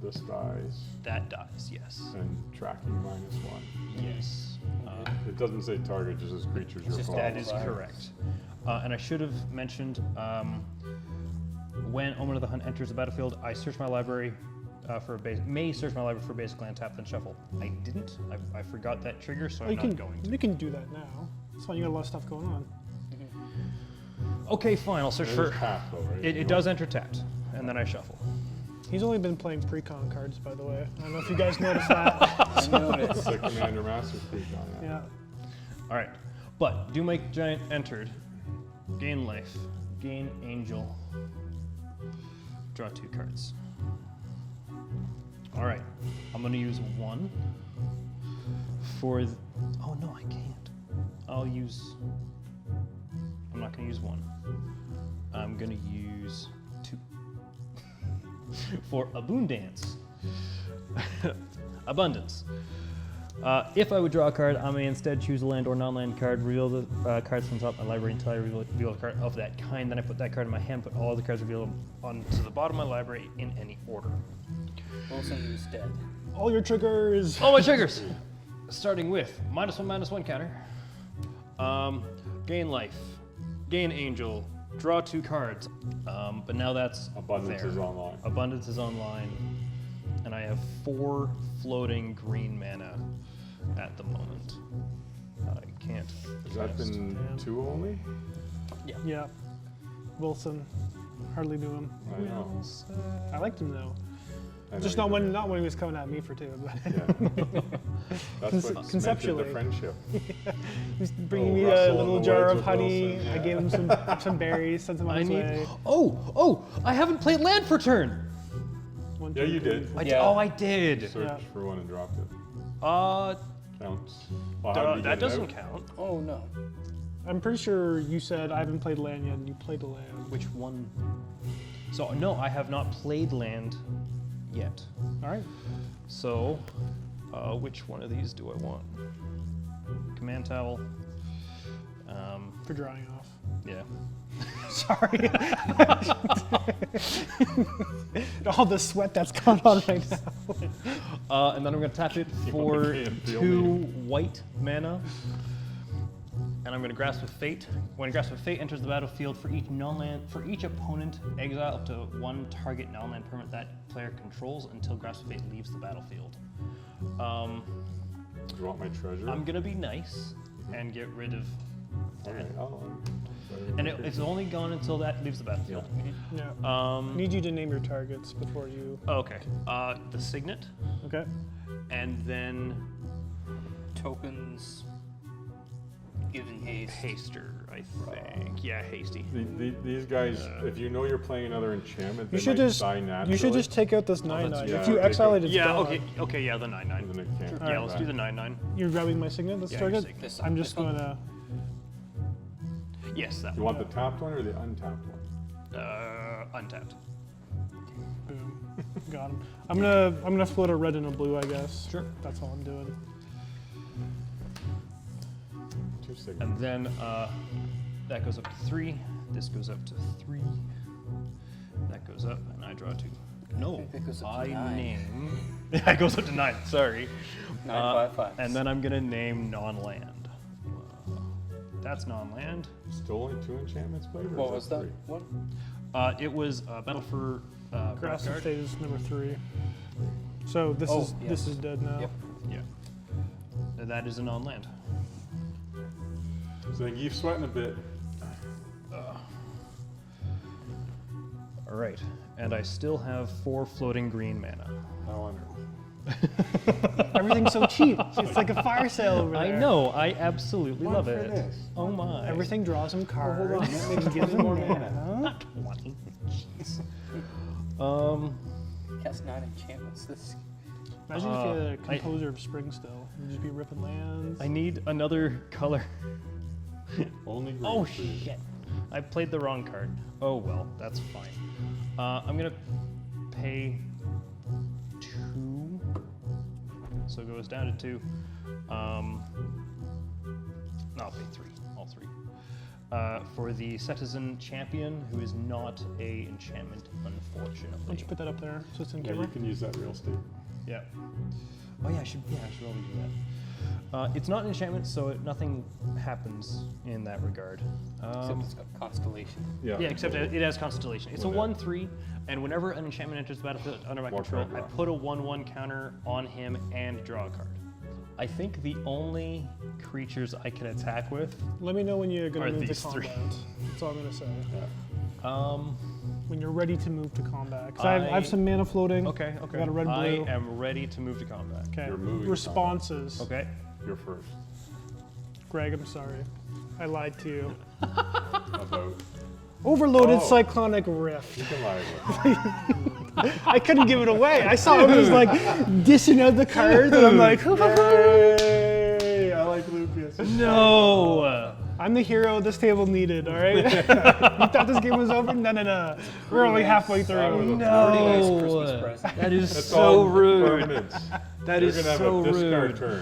this dies That dies, yes. and tracking -1. Yes. It doesn't say target, just says creatures you're just calling. That is Fire. correct. And I should have mentioned when Omen of the Hunt enters the battlefield, I search my library for a base. May search my library for basic land, tap, then shuffle. I didn't. I forgot that trigger, so I'm not going to. You can do that now. It's fine. You got a lot of stuff going on. Okay, fine. I'll search It for. is tapped though, right? It does enter tapped, and then I shuffle. He's only been playing pre-con cards, by the way. I don't know if you guys noticed that. I noticed. It's the Commander Master Creek on that. Yeah. All right, but Doomwake Giant entered. Gain life, gain angel, draw 2 cards. All right, I'm gonna use 1 for. Oh no, I can't. I'm not gonna use 1. I'm gonna use 2 for Abundance. Abundance. If I would draw a card, I may instead choose a land or non-land card, reveal the cards from top of my library until I reveal a card of that kind. Then I put that card in my hand, put all the cards revealed onto the bottom of my library in any order. Wilson is dead. All your triggers. All my triggers! Starting with -1/-1 counter. Gain life, gain angel, draw 2 cards. But now that's Abundance there. is online. Abundance is online, and I have 4 floating green mana at the moment. I can't. Has that been 2 only? Yeah. Wilson. Hardly knew him. I know. I liked him though. I know Just you not when he was coming at me for 2. But Yeah. That's what conceptually. cemented the friendship. he's bringing Oh, me Russell a in little the jar woods of with honey. Wilson, I yeah. gave him some berries, sent him on I his need. way. Oh! I haven't played land for turn. 1, Yeah, 2, you 3, did. 4. I did. Search Yeah. for one and dropped it. Uh, Counts. Well, how did you that get it doesn't out? count. Oh no. I'm pretty sure you said I haven't played land yet, and you played a land. Which one? So no, I have not played land yet. All right. So, which one of these do I want? Command towel. For drying off. Yeah. Sorry. All the sweat that's gone on right now. And then I'm going to tap it for can't feel 2 me. white mana. And I'm going to Grasp with Fate. When Grasp with Fate enters the battlefield, for each opponent, exile up to 1 target non-land permanent that player controls until Grasp with Fate leaves the battlefield. Do you want my treasure? I'm going to be nice and get rid of Okay. Oh, And it's only gone until that leaves the battlefield. Yeah. I Um, need you to name your targets before you. okay. The Signet, Okay. and then Tokens. Giving haste. Haster, I think. Yeah, Hasty. These guys, if you know you're playing another enchantment, they You should might just die naturally. you should just take out this 9/9. that's- yeah, If you take exile out- it, it's Yeah, gone. okay, yeah, the 9/9. And then it can't Yeah, come let's back. do the 9/9. You're grabbing my signet. This Yeah, target. your signet. I'm just This one? gonna. Yes, that You one. want the tapped one or the untapped one? Untapped. Boom. Got him. I'm gonna float a red and a blue, I guess. Sure. That's all I'm doing. 2 signals. And then that goes up to 3. This goes up to 3. That goes up, and I draw 2. No, think that goes up to I 9. name. Yeah, it goes up to 9. Sorry. 9/5/5. And then I'm gonna name non-land. That's non-land. Still only 2 enchantments played? Or What is was that? 3? What? It was Battle for Grass and Blackguard. Fate is number 3. So this Oh, is yes. this is dead now. Yep. Yeah. And that is a non-land. So then you're sweating a bit. All right. And I still have 4 floating green mana. No wonder. Everything's so cheap. It's like a fire sale over there. I know. I absolutely One love for it. this. Oh my. Everything draws him cards. hold on, that makes gives him more mana. mana. 20. Jeez. Cast 9 enchantments. This. Imagine if you had a I- composer of spring still. You'd just be ripping lands. I need another color. Only green. Oh please. shit. I played the wrong card. Oh well, that's fine. I'm gonna pay 2. So it goes down to 2. No, I'll pay 3. All 3. For the Citizen Champion, who is not a enchantment, Why don't unfortunately. you put that up there so it's in Yeah, camera? you can use that real estate. Yeah. Oh yeah, I should probably do that. It's not an enchantment, so nothing happens in that regard. Except it's got constellation. Yeah, except it has Constellation. It's a With it. 1/3, and whenever an enchantment enters the battlefield under my More control, card I draw. put a 1/1 counter on him and draw a card. I think the only creatures I can attack with, Let me know when you're Or gonna move to these 3. combat. That's all I'm gonna say. Yeah. When you're ready to move to combat. 'Cause I have some mana floating. okay. I got a red I blue. am ready to move to combat. Okay. You're moving to Responses. Okay. You're first. Greg, I'm sorry. I lied to you. About. Overloaded Oh. Cyclonic Rift. You can lie about I couldn't give it away. I saw him just like dishing out the cards, and I'm like, it. Yay! I like Lucas. No. I'm the hero this table needed, all right? You thought this game was over? No. We're only halfway That was through. a Pretty nice No. Christmas present. That is That's so all rude. permanents. That You're is gonna have so a discard rude. turn.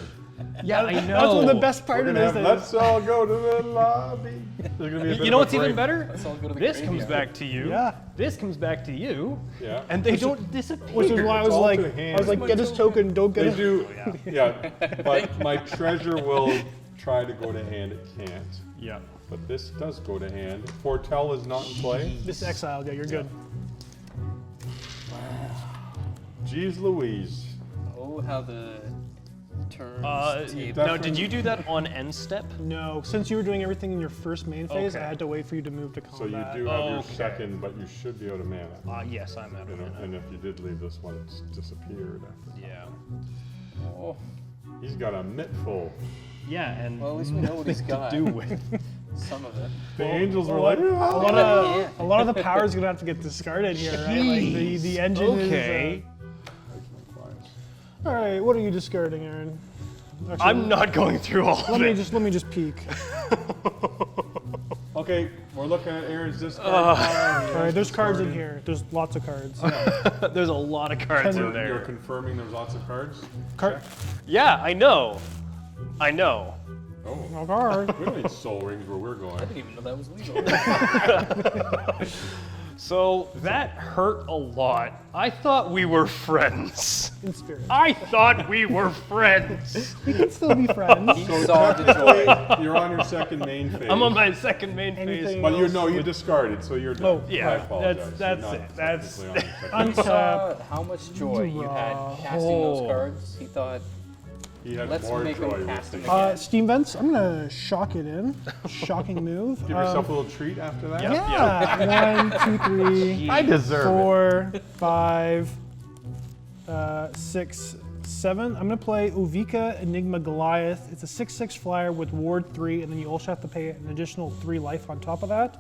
Yeah, I know. That's one of the best We're part of gonna this. have, let's all go to the lobby. There's gonna be a bit You of know a what's even break. better? Let's all go to the This comes graveyard. back to you. Yeah. This comes back to you. Yeah. And they don't disappear. Which is why I It's was all like, to hand. get his token, don't get They it. do. Oh, Yeah. But my treasure will try to go to hand. It can't. Yeah. But this does go to hand. Foretell is not in play. This exile, yeah, you're good. Jeez Louise. Oh, how the turns. Now, Definitely- did you do that on end step? No, since you were doing everything in your first main phase, Okay. I had to wait for you to move to So you combat. do have your Okay. second, but you should be out of mana. Yes, I'm out of mana. And if you did leave this one, it's disappeared after. Yeah. Oh, He's got a mitt full. Yeah, and well, at least we know what he's got. do with. Some of it. The angels were like, A "Ah." lot of the power is gonna have to get discarded here, right? Like the engine Okay. is. All right, what are you discarding, Aaron? Actually, I'm not going through all Let of me it. just peek. Okay, we're looking at Aaron's discard pile. All right, there's cards in here. There's lots of cards. There's a lot of cards in You're there. confirming there's lots of cards? Card. Yeah, I know. I know. Oh, No card. we don't need soul rings where we're I going. didn't even know that was legal. So that hurt a lot. I thought we were friends. In spirit. I thought we were friends. We can still be friends. He saw the joy. You're on your second main phase. I'm on my second main phase. Anything- But you discarded, so you're done. Oh, yeah, I apologize. that's You're it. not That's- technically on your second He phase. saw how much joy you had casting those Oh. cards. He thought, He had let's more make joy him with cast them it. again. Steam vents. I'm gonna shock it in. Shocking move. Give yourself a little treat after that. Yep. Yeah. 1, 2, 3, I deserve 4, 5, 6, 7. I'm gonna play Uvika Enigma Goliath. It's a 6/6 flyer with Ward 3, and then you also have to pay an additional 3 life on top of that.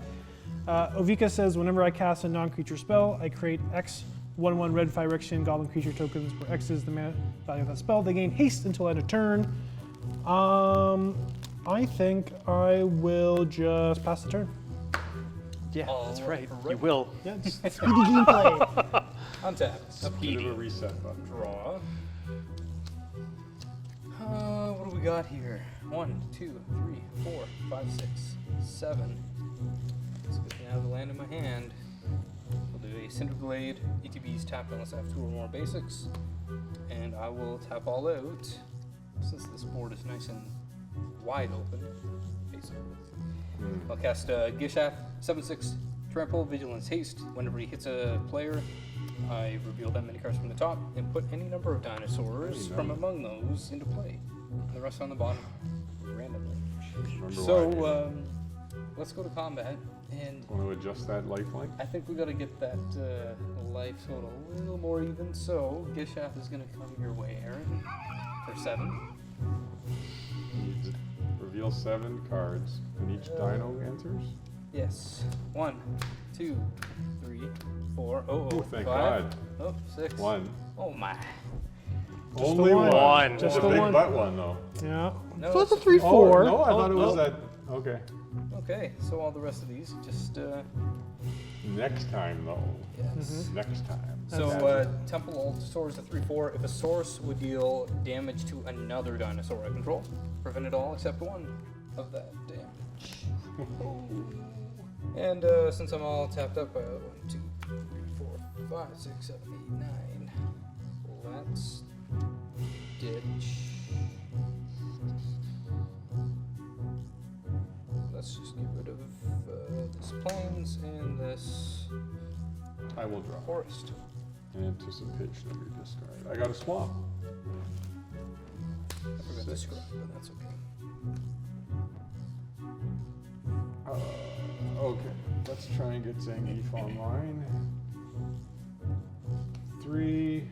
Uvika says, whenever I cast a non-creature spell, I create X 1/1 red Phyrexian goblin creature tokens, where X is the mana value of that spell. They gain haste until end of turn. I think I will just pass the turn. Yeah, that's right. right. You will. Yeah, it's speedy gameplay. Untap. Bit of a reset button. Draw. What do we got here? 1, 2, 3, 4, 5, 6, 7. Let's get me out of the land in my hand. We'll do a Cinder Blade. ETB's tapped unless I have 2 or more basics. And I will tap all out since this board is nice and wide open. Basically. I'll cast Gishap, 7/6 Trample, Vigilance, Haste. Whenever he hits a player, I reveal that many cards from the top and put any number of dinosaurs from among those into play. And the rest on the bottom, randomly. Remember So, why. let's go to combat. And Want to adjust that lifelink? I think we got to get that life total a little more even. So, Gishap is going to come your way, Aaron, for 7. You reveal 7 cards, and each dino enters? Yes. 1, 2, 3, 4. Oh, Oh, thank 5. God. Oh, 6. 1. Oh my. Only the one. one. Just Just a the big one. butt one, though. Yeah. No, So it's a it's- 3/4. Oh, no, I thought it was oh. that. Okay. Okay, so all the rest of these just Next time, though. yes. Next time. So Temple Allosaur is a 3/4. If a source would deal damage to another dinosaur I control, prevent it all except 1 of that damage. And since I'm all tapped up, 1, 2, 3, 4, 5, 6, 7, 8, 9. Let's ditch. Let's just get rid of this plains and this I will draw. forest. In anticipation of your discard. I got a swamp. I forgot to scrub, but that's okay. Okay, let's try and get Zangief online. 3,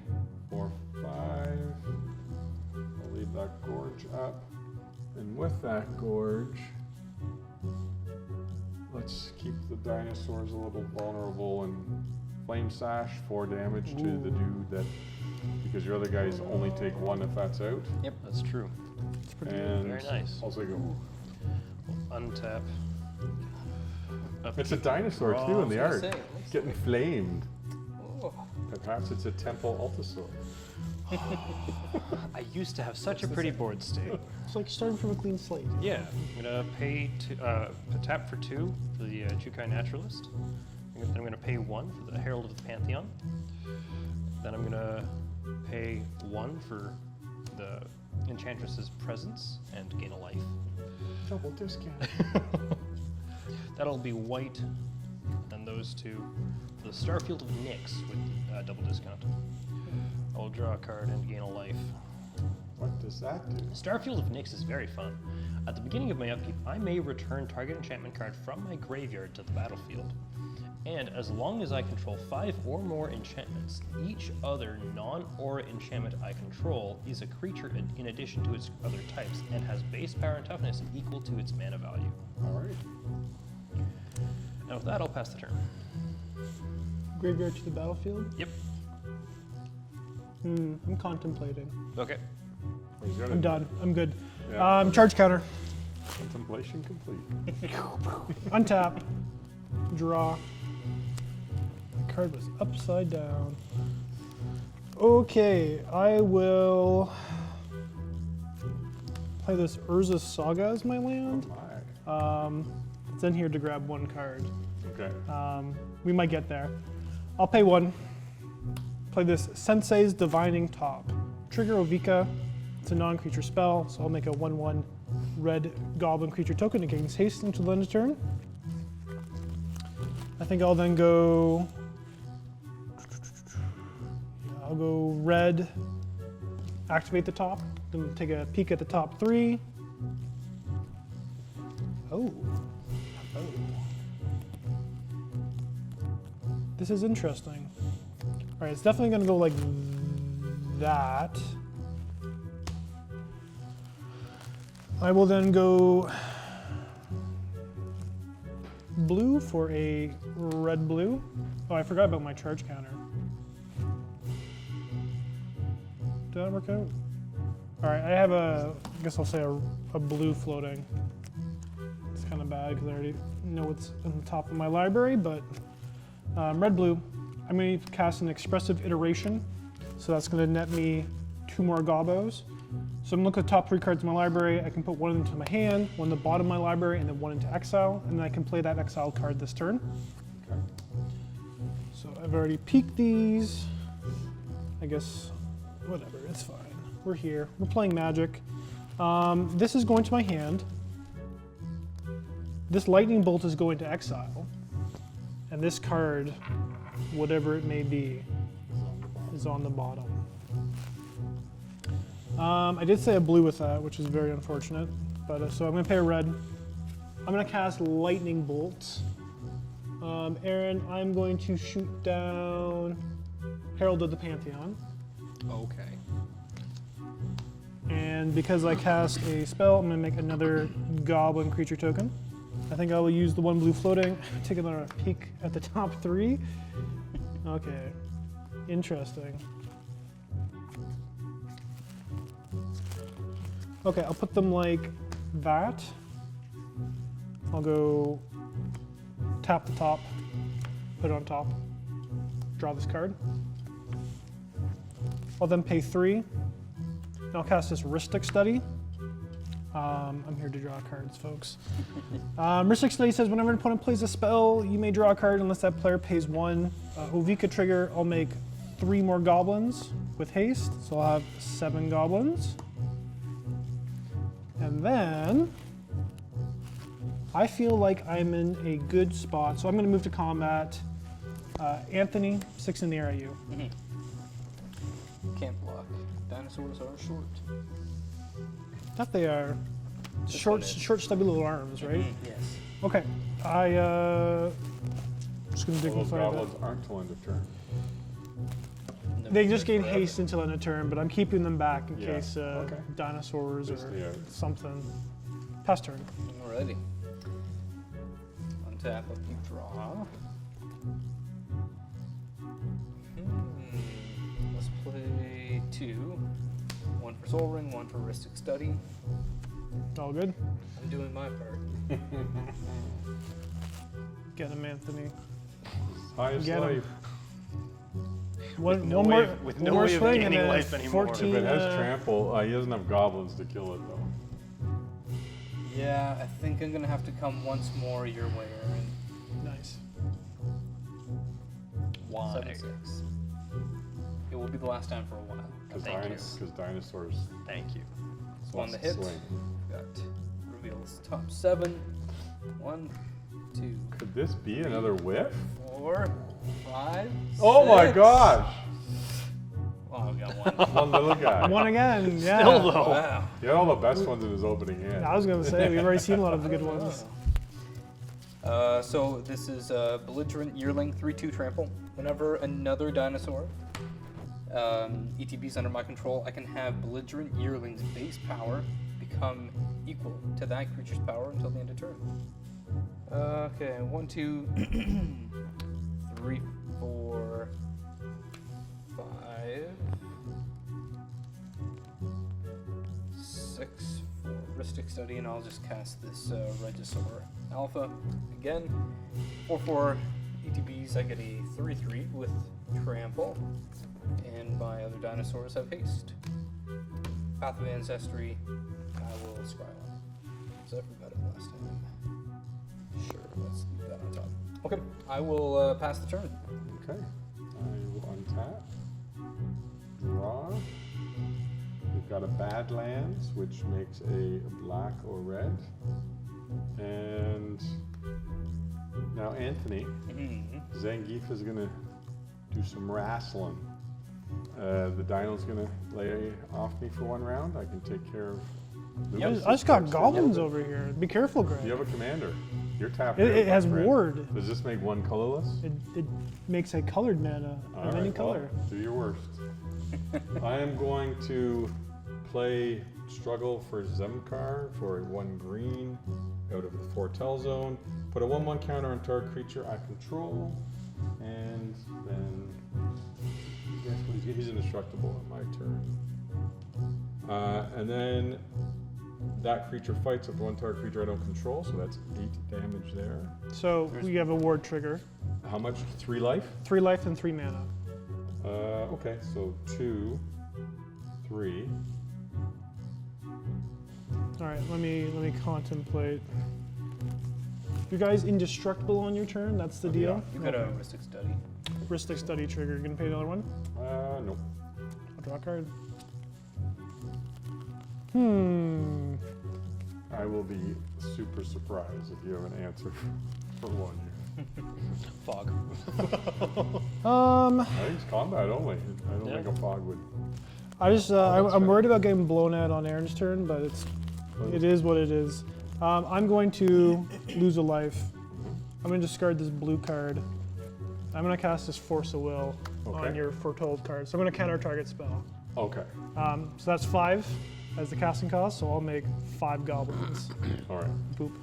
4, 5. I'll leave that gorge up. And with that gorge, let's keep the dinosaurs a little vulnerable and Flame Sash 4 damage to the dude that, because your other guys only take 1 if that's out. Yep, that's true. And Very nice. also go. Untap. It's a dinosaur too in the I art. was gonna say, it looks Getting flamed. Oh, Perhaps it's a temple Altosaur. I used to have such a pretty board state. It's like starting from a clean slate. Yeah, I'm gonna pay tap for 2 for the Jukai Naturalist. Then I'm gonna pay 1 for the Herald of the Pantheon. Then I'm gonna pay 1 for the Enchantress's Presence and gain a life. Double discount. That'll be white, and those 2. The Starfield of Nyx with double discount. I'll draw a card and gain a life. What does that do? Starfield of Nyx is very fun. At the beginning of my upkeep, I may return target enchantment card from my graveyard to the battlefield. And as long as I control 5 or more enchantments, each other non-aura enchantment I control is a creature in addition to its other types and has base power and toughness equal to its mana value. All right. And with that, I'll pass the turn. Graveyard to the battlefield? Yep. I'm contemplating. Okay. He's got I'm a done. I'm good. Yeah. Charge counter. Contemplation complete. Untap. Draw. The card was upside down. Okay, I will play this Urza's Saga as my land. Oh my. It's in here to grab one card. Okay. We might get there. I'll pay 1. Play this Sensei's Divining Top. Trigger Ovika. It's a non-creature spell, so I'll make a 1/1 red goblin creature token. It gains haste until the end of turn. I think I'll then go. Yeah, I'll go red. Activate the top. Then take a peek at the top 3. Oh. This is interesting. All right, it's definitely going to go like that. I will then go blue for a red-blue. Oh, I forgot about my charge counter. Did that work out? All right, I have I guess I'll say a blue floating. It's kind of bad because I already know what's on the top of my library, but red-blue. I'm going to cast an Expressive Iteration, so that's going to net me 2 more Gobbos. So I'm looking at the top 3 cards in my library. I can put 1 into my hand, 1 in the bottom of my library, and then 1 into exile, and then I can play that exiled card this turn. Okay. So I've already peeked these. I guess, whatever, it's fine. We're here. We're playing Magic. This is going to my hand. This Lightning Bolt is going to exile. And this card, whatever it may be, is on the bottom. I did say a blue with that, which is very unfortunate. But so I'm going to pay a red. I'm going to cast Lightning Bolt. Aaron, I'm going to shoot down Herald of the Pantheon. Okay. And because I cast a spell, I'm going to make another goblin creature token. I think I will use the 1 blue floating. Take another peek at the top 3. Okay, interesting. Okay, I'll put them like that. I'll go tap the top, put it on top, draw this card. I'll then pay 3. And I'll cast this Ristic Study. I'm here to draw cards, folks. Ristic Study says whenever an opponent plays a spell, you may draw a card unless that player pays 1. Ovika trigger, I'll make 3 more goblins with haste, so I'll have 7 goblins. And then I feel like I'm in a good spot, so I'm going to move to combat. Anthony, 6 in the air at you. Can't block. Dinosaurs are short. That they are short, stubby little arms, right? Yes. Okay, just gonna Well, those dignify that. goblins aren't till end of turn. They just gain haste until end of turn, but I'm keeping them back in Yeah, case okay. dinosaurs Just, or yeah. something. Pass turn. Alrighty. Untap, you draw. Let's play 2. 1 for Soul Ring, 1 for Ristic Study. All good. I'm doing my part. Get him, Anthony. Highest Get 'em. life. One no more, way of- with one no more way of swing and gaining then life anymore. 14. If it has trample, he doesn't have goblins to kill it though. Yeah, I think I'm gonna have to come once more your way, Aaron. Nice. Why? 7-6. It will be the last time for a while. Thank you. Because dinosaurs. Thank you. So on the hit, swing. got reveals top 7. 1, 2, Could this be another whiff? 4, 5. Oh my 6. gosh! Oh Oh, we got one. One little guy. One again, yeah. Still though. Wow. He had all the best ones in his opening hand. I was gonna say, we've already seen a lot of the good ones. So this is belligerent yearling 3/2 trample. Whenever another dinosaur ETBs under my control, I can have belligerent yearling's base power become equal to that creature's power until the end of turn. Okay, 1, 2, 3, 4, 5, 6 for Ristic Study, and I'll just cast this Regisaur Alpha again. 4/4 ETBs, I get a 3/3 with Trample, and my other dinosaurs have haste. Path of Ancestry, I will scry on. So I forgot it last time. Sure, let's leave that on top. Okay, I will pass the turn. Okay. I will untap. Draw. We've got a Badlands, which makes a black or red. And now Anthony, Zangief is going to do some wrestling. The Dino's going to lay off me for one round. I can take care of Lucas. I just got goblins over here. Be careful, Greg. You have a commander. You're tapped. It has ward. Does this make one colorless? It makes a colored mana of any color. Well, do your worst. I am going to play Struggle for Zemkar for 1 green out of the Foretell zone. Put a 1/1 counter on target creature I control, and then guess what he's indestructible on my turn. And then that creature fights up to 1 target creature I don't control, so that's 8 damage there. So we have a ward trigger. How much? 3 life? 3 life and 3 mana. Okay, so 2, 3. All right, let me contemplate. You guys indestructible on your turn? That's the deal. You got a Ristic Study. Ristic Study trigger. You gonna pay another one? Nope. I'll draw a card. I will be super surprised if you have an answer for 1 year. Fog. I think it's combat only. I don't Yeah. think a fog would. I just that's I'm fair. worried about getting blown out on Aaron's turn, but it is what it is. I'm going to lose a life. I'm going to discard this blue card. I'm going to cast this Force of Will on Okay. your Foretold card. So I'm going to counter target spell. Okay. So that's 5 as the casting cost. So I'll make 5 goblins. All right. Boop.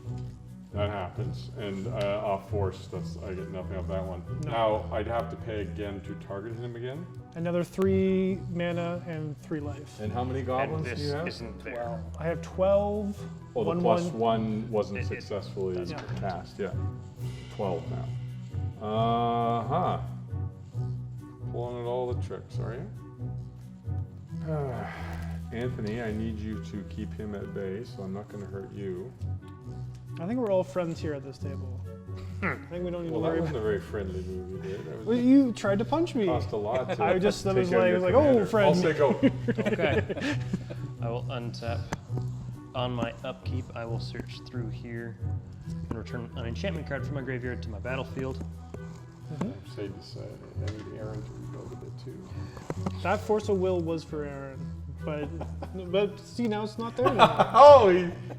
That happens. And off force, I get nothing off that one. No. Now, I'd have to pay again to target him again. Another 3 mana and 3 life. And how many And goblins do this you have? isn't there. I have 12. Oh, the 1/1. +1 wasn't It- successfully that's correct. cast. Yeah. 12 now. Pulling out all the tricks, are you? Anthony, I need you to keep him at bay, so I'm not going to hurt you. I think we're all friends here at this table. I think we don't need Well, to that worry wasn't about. a very friendly move you did. That Well, was you tried to punch me. cost a lot to I just- that take was out like- your it was like, oh, commander. friend. I'll say go. Okay. I will untap. On my upkeep, I will search through here and return an enchantment card from my graveyard to my battlefield. Say this, I need Aaron to rebuild a bit too. That Force of Will was for Aaron, but see now it's not there anymore. Oh,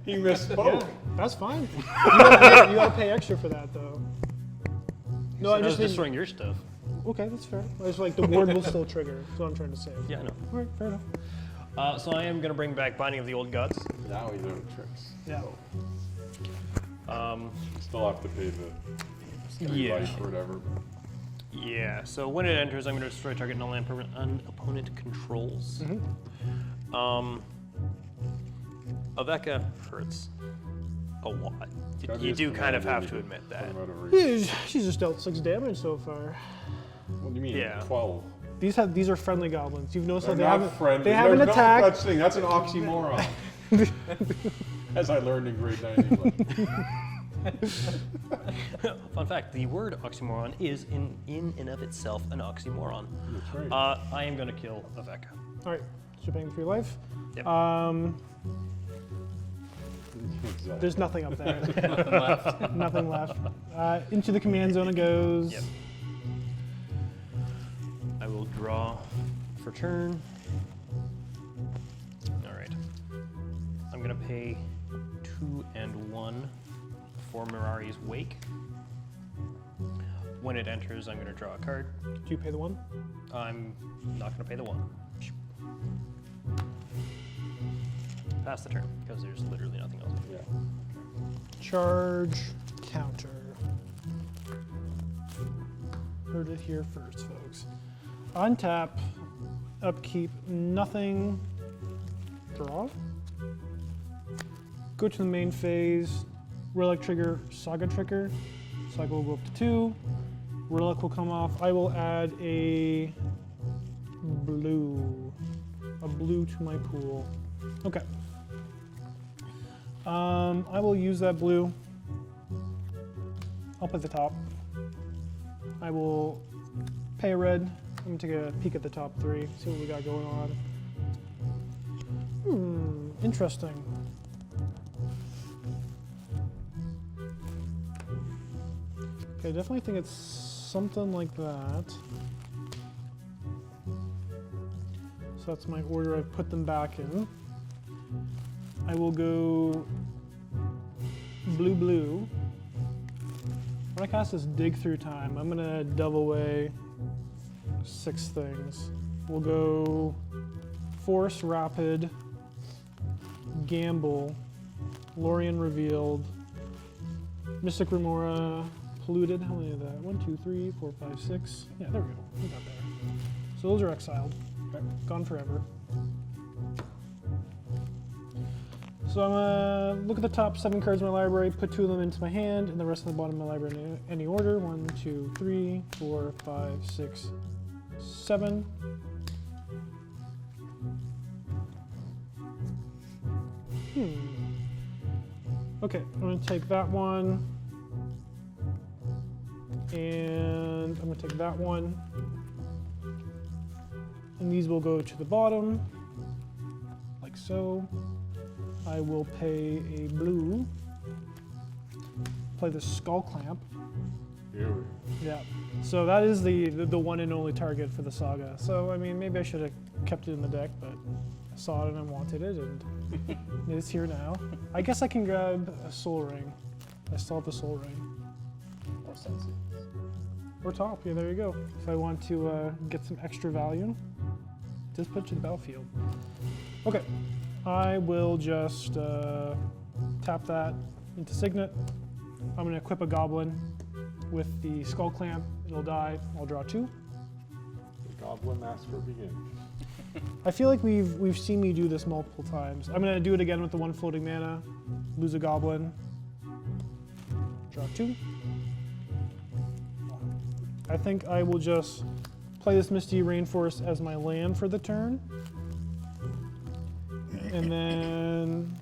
he misspoke. Yeah, that's fine. You gotta pay extra for that though. No, I I was just mean, destroying your stuff. okay, that's fair. I just like the ward will still trigger. That's what I'm trying to say. Yeah, I know. All right, fair enough. So I am going to bring back Binding of the Old Gods. Now he's doing tricks. Yeah. Still have to pay the Yeah. life or whatever. Yeah, so when it enters, I'm going to destroy target non-land permanent an opponent controls. Aveka hurts a lot. Gotta You be do his kind of commander, have you to can admit put that. him out of reach. Yeah, she's just dealt 6 damage so far. What do you mean? Yeah. 12. These are friendly goblins. You've noticed how They're they not haven't friendly. they haven't There's attacked. No such thing. That's an oxymoron. As I learned in grade 9 English. Fun fact, the word oxymoron is in and of itself an oxymoron. That's right. I am going to kill Aveka. All right, so you're paying 3 life. Yep. Exactly. There's nothing up there. Nothing left. Nothing left. Into the command zone it goes. Yep. I will draw for turn. All right. I'm gonna pay 2 and 1 for Mirari's Wake. When it enters, I'm gonna draw a card. Do you pay the 1? I'm not gonna pay the 1. Pass the turn, because there's literally nothing else. Yeah. Charge, counter. Heard it here first, folks. Untap, upkeep, nothing. Draw. Go to the main phase. Relic trigger, Saga trigger. Saga will go up to 2. Relic will come off. I will add a blue to my pool. Okay. I will use that blue up at the top. I will pay a red. I'm gonna take a peek at the top 3, see what we got going on. Interesting. Okay, I definitely think it's something like that. So that's my order. I've put them back in. I will go blue. When I cast this dig through time, I'm gonna double away 6 things. We'll go Force Rapid, Gamble, Lorien Revealed, Mystic Remora, Polluted. How many of that? 1, 2, 3, 4, 5, 6. Yeah, there we go. We got there. So those are exiled. Okay. Gone forever. So I'm gonna look at the top 7 cards in my library, put 2 of them into my hand, and the rest of the bottom of my library in any order. 1, 2, 3, 4, 5, 6, 7. Okay, I'm gonna take that one, and I'm gonna take that one, and these will go to the bottom, like so. I will pay a blue, play the Skull Clamp. Here we go. Yeah, so that is the one and only target for the Saga. So, I mean, maybe I should have kept it in the deck, but I saw it and I wanted it, and it's here now. I guess I can grab a Soul Ring. I still have the Soul Ring. Or senses. Or top, yeah, there you go. If I want to get some extra value, just put it to the battlefield. Okay, I will just tap that into Signet. I'm gonna equip a Goblin with the Skull Clamp. It'll die, I'll draw 2. The Goblin Master begins. I feel like we've seen me do this multiple times. I'm gonna do it again with the 1 floating mana, lose a Goblin, draw 2. I think I will just play this Misty Rainforest as my land for the turn. And then,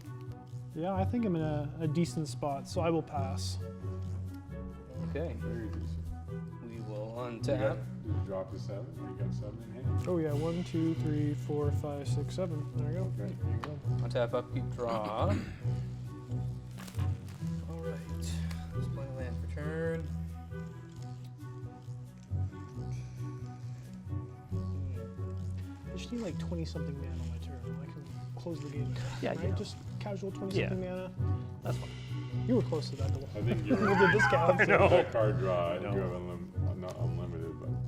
yeah, I think I'm in a decent spot, so I will pass. Okay, Very decent. we will You untap. drop to 7, or you got 7 in hand. Oh yeah, 1, 2, 3, 4, 5, 6, 7. There we go. Okay, there you go. Untap, upkeep, draw. Alright, let's play land for turn. I just need like 20 something mana on my turn. I can close the game. Yeah, right? yeah. Just casual 20 Yeah. something mana. That's fine. You were close to that. I think you're With the discount. that card draw. I know. You have not unlimited, but I'm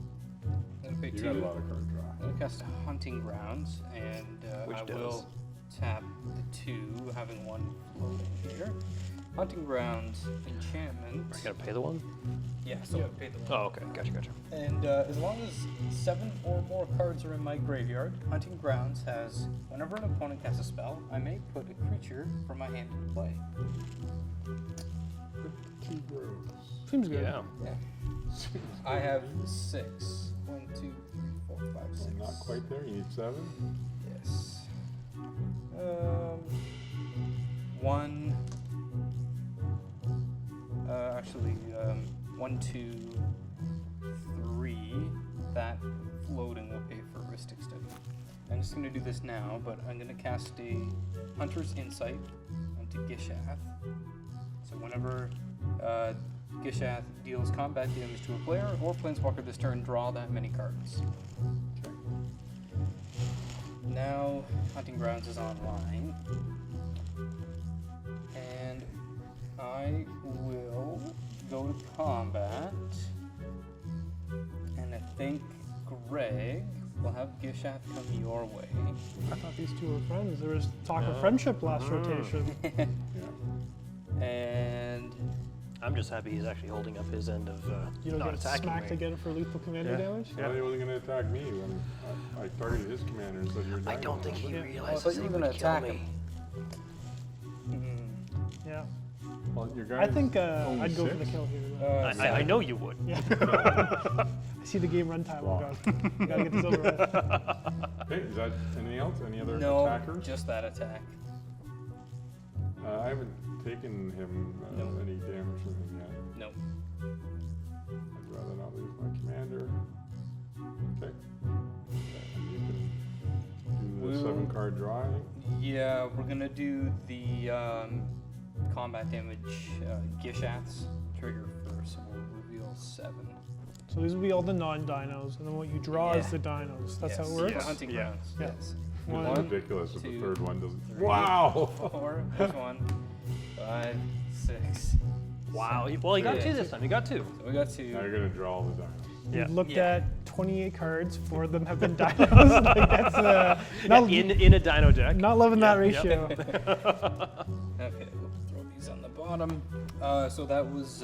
gonna pay you 2. got a lot of card draw. I'm gonna cast Hunting Grounds, and Which I does? will tap the 2, having 1 floating here. Hunting Grounds, enchantment. I gotta pay the 1? Yeah, so I pay the 1. Oh, okay. Gotcha. And as long as 7 or more cards are in my graveyard, Hunting Grounds has, whenever an opponent casts a spell, I may put a creature from my hand into play. 2 grows. Seems good. Yeah. Yeah. I have 6. 1, 2, 3, 4, 5, 6. Not quite there. You need 7. Yes. 1. Actually, 1, 2, 3. That floating will pay for Ristic Study. I'm just going to do this now, but I'm going to cast a Hunter's Insight onto Gishath. So whenever Gishath deals combat damage to a player or planeswalker this turn, draw that many cards. Okay. now Hunting Grounds is online. And I will go to combat. And I think Greg will have Gishath come your way. I thought these two were friends. There was talk of friendship last rotation. And I'm just happy he's actually holding up his end of You don't not get attacking smacked me. again for lethal commander Yeah. damage? Why are they only going to attack me when I targeted his commander and said you're I dying? don't think he Yeah. I realizes thought you he were gonna would kill attack me. him. Yeah. Well, your guy I think only I'd go for 6? the kill here. I know you would. Yeah. I see the game runtime. Wow. Gotta get this over with. Okay, is that anything else? Any other No, attackers? just that attack. I haven't taken him No. any damage from him yet. No. I'd rather not lose my commander. Okay. And you can do the We'll- 7-card drawing. Yeah, we're gonna do the combat damage Gishath's trigger first, so we'll reveal 7. So these will be all the non-dinos, and then what you draw is Yeah. the dinos. That's how it Yes, works? yeah, Hunting Yeah. Grounds. Yeah. Yes. It's One, ridiculous if the two, third one doesn't. 3, Wow! 4, there's 1, 5, 6. Wow. Well, he got Yeah. 2 this time. He got 2. So we got Now you're 2. gonna draw all the dinos. Yeah. You've looked Yeah. at 28 cards, 4 of them have been dinos. Like that's not, In a dino deck. not loving that Yep, ratio. Okay, we'll throw these on the bottom. So that was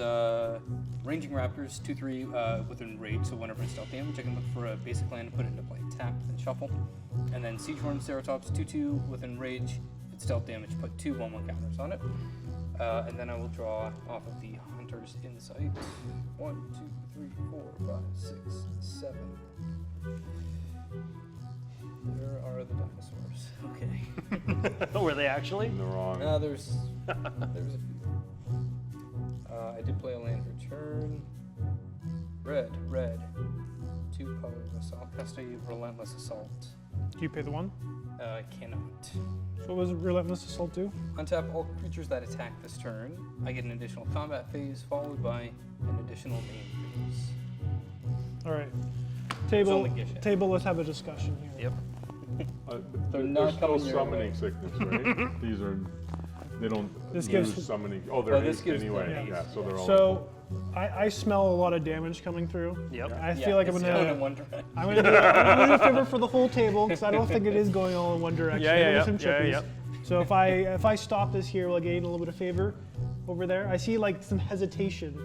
Ranging Raptors, 2/3 within rage, so whenever it's dealt damage, I can look for a basic land and put it into play. Tap and shuffle. And then Siegehorn Ceratops, 2/2 within rage. If it's dealt damage, put 2 1/1 counters on it. And then I will draw off of the Hunter's Insight. 1, 2, 3, 4, 5, 6, 7. There are the dinosaurs. Okay. Were they actually? In the wrong. There's a few. I did play a land return. Red. 2 colorless. I'll cast a Relentless Assault. Do you pay the 1? I cannot. So what was Relentless Assault do? Untap all creatures that attack this turn. I get an additional combat phase followed by an additional main phase. All right. only Gishath. Table, let's have a discussion here. Yep. They're not still coming your summoning way. sickness, right? These are. They don't This use gives- summoning. Oh, they're Oh, this haste gives anyway. them Yeah, haste, so they're all. So I smell a lot of damage coming through. Yep. I feel like I'm it's going in gonna one direction. I'm gonna do a favor for the whole table because I don't think it is going all in one direction. Yeah, There'll be yeah, some yeah, chippies. yeah. So if I stop this here, will I gain a little bit of favor over there? I see like some hesitation.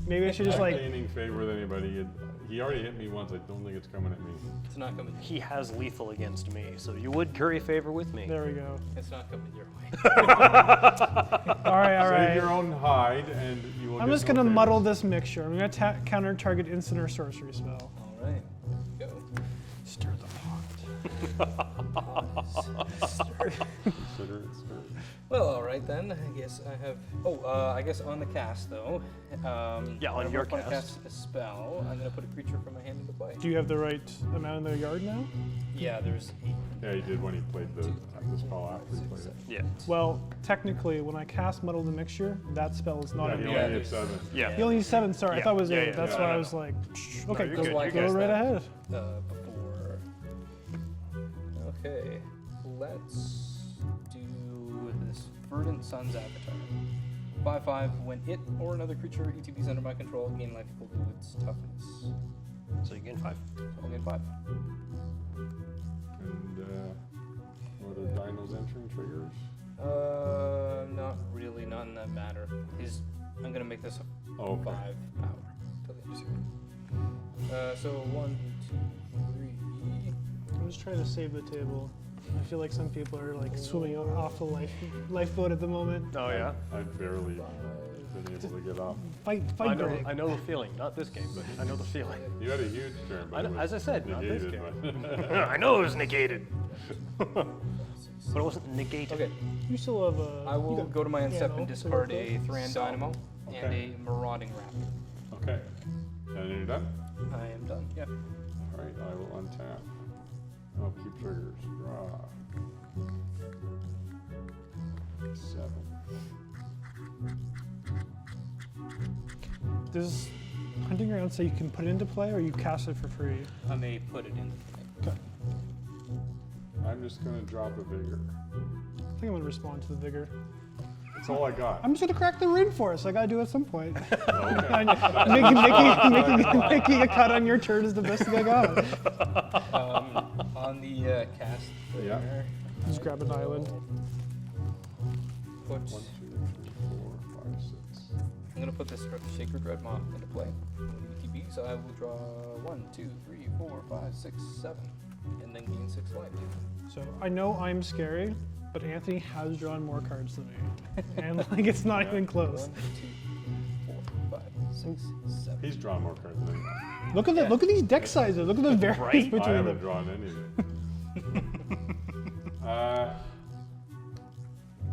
Maybe I should just I'm like. gaining favor with anybody. He already hit me once. I don't think it's coming at me. It's not coming. He has lethal against me, so you would curry favor with me. There we go. It's not coming your way. All right, all Save your right. own hide, and you will. I'm get just no gonna favors. muddle this mixture. I'm gonna counter target instant or sorcery spell. All right. Go. Stir the pot. Consider it stirred. Well, all right then. I guess I have. I guess on the cast though. Yeah, on whenever your I wanna cast. cast a spell, I'm gonna put a creature from my hand into play. Do you have the right amount in the yard now? Yeah, there's 8. Yeah, he did when he played the spell after he played it. Yeah. Well, technically, when I cast Muddle the Mixture, that spell is not Yeah, in he the only yard. hit 7. Yeah. He only needs 7. Sorry, I Yeah, thought it was yeah, 8. yeah, That's yeah, why no, I no. was like, okay, you're go, good, you're go good. right ahead. Before. Okay, let's do this Verdant Sun's Avatar. 5/5. When it or another creature ETBs under my control, gain life equal to its toughness. So you gain 5. So I'll gain 5. And what are dinos entering triggers? Not really, not in that matter. I'm gonna make this a Oh, okay. 5 power. Till the end of the series. So 1, 2, 3. I'm just trying to save the table. I feel like some people are like swimming off the lifeboat at the moment. Oh yeah. I've barely been able to get up. Fight, Greg. I know the feeling. Not this game, but I know the feeling. You had a huge turn, but I it know, was as I said, not this negated, game. but- I know it was negated. But it wasn't negated. Okay, You still have a. I will go to my end step no, and so discard okay. a Thran Dynamo and Okay. a Marauding Raptor. Okay. And you're done? I am done. Yep. All right, I will untap. I'll keep triggers. Draw. 7. Does Hunting Ground say you can put it into play or you cast it for free? I may put it in. I I'm just gonna drop a vigor. I think I'm gonna respond to the vigor. That's all I got. I'm just gonna crack the rainforest. I gotta do it at some point. Okay. Making a cut on your turn is the best thing I got. On the cast. Yeah. there, Just grab an island. Put, 1, 2, 3, 4, 5, 6. I'm gonna put this Sacred Red Moth into play. ETB, so I will draw 1, 2, 3, 4, 5, 6, 7, and then gain 6 life. So I know I'm scary, but Anthony has drawn more cards than me, and like it's not even close. 1, 2, 4, 5, 6, 7. He's drawn more cards than I Look at these deck sizes. Look at the variance Right? I between haven't them. drawn anything.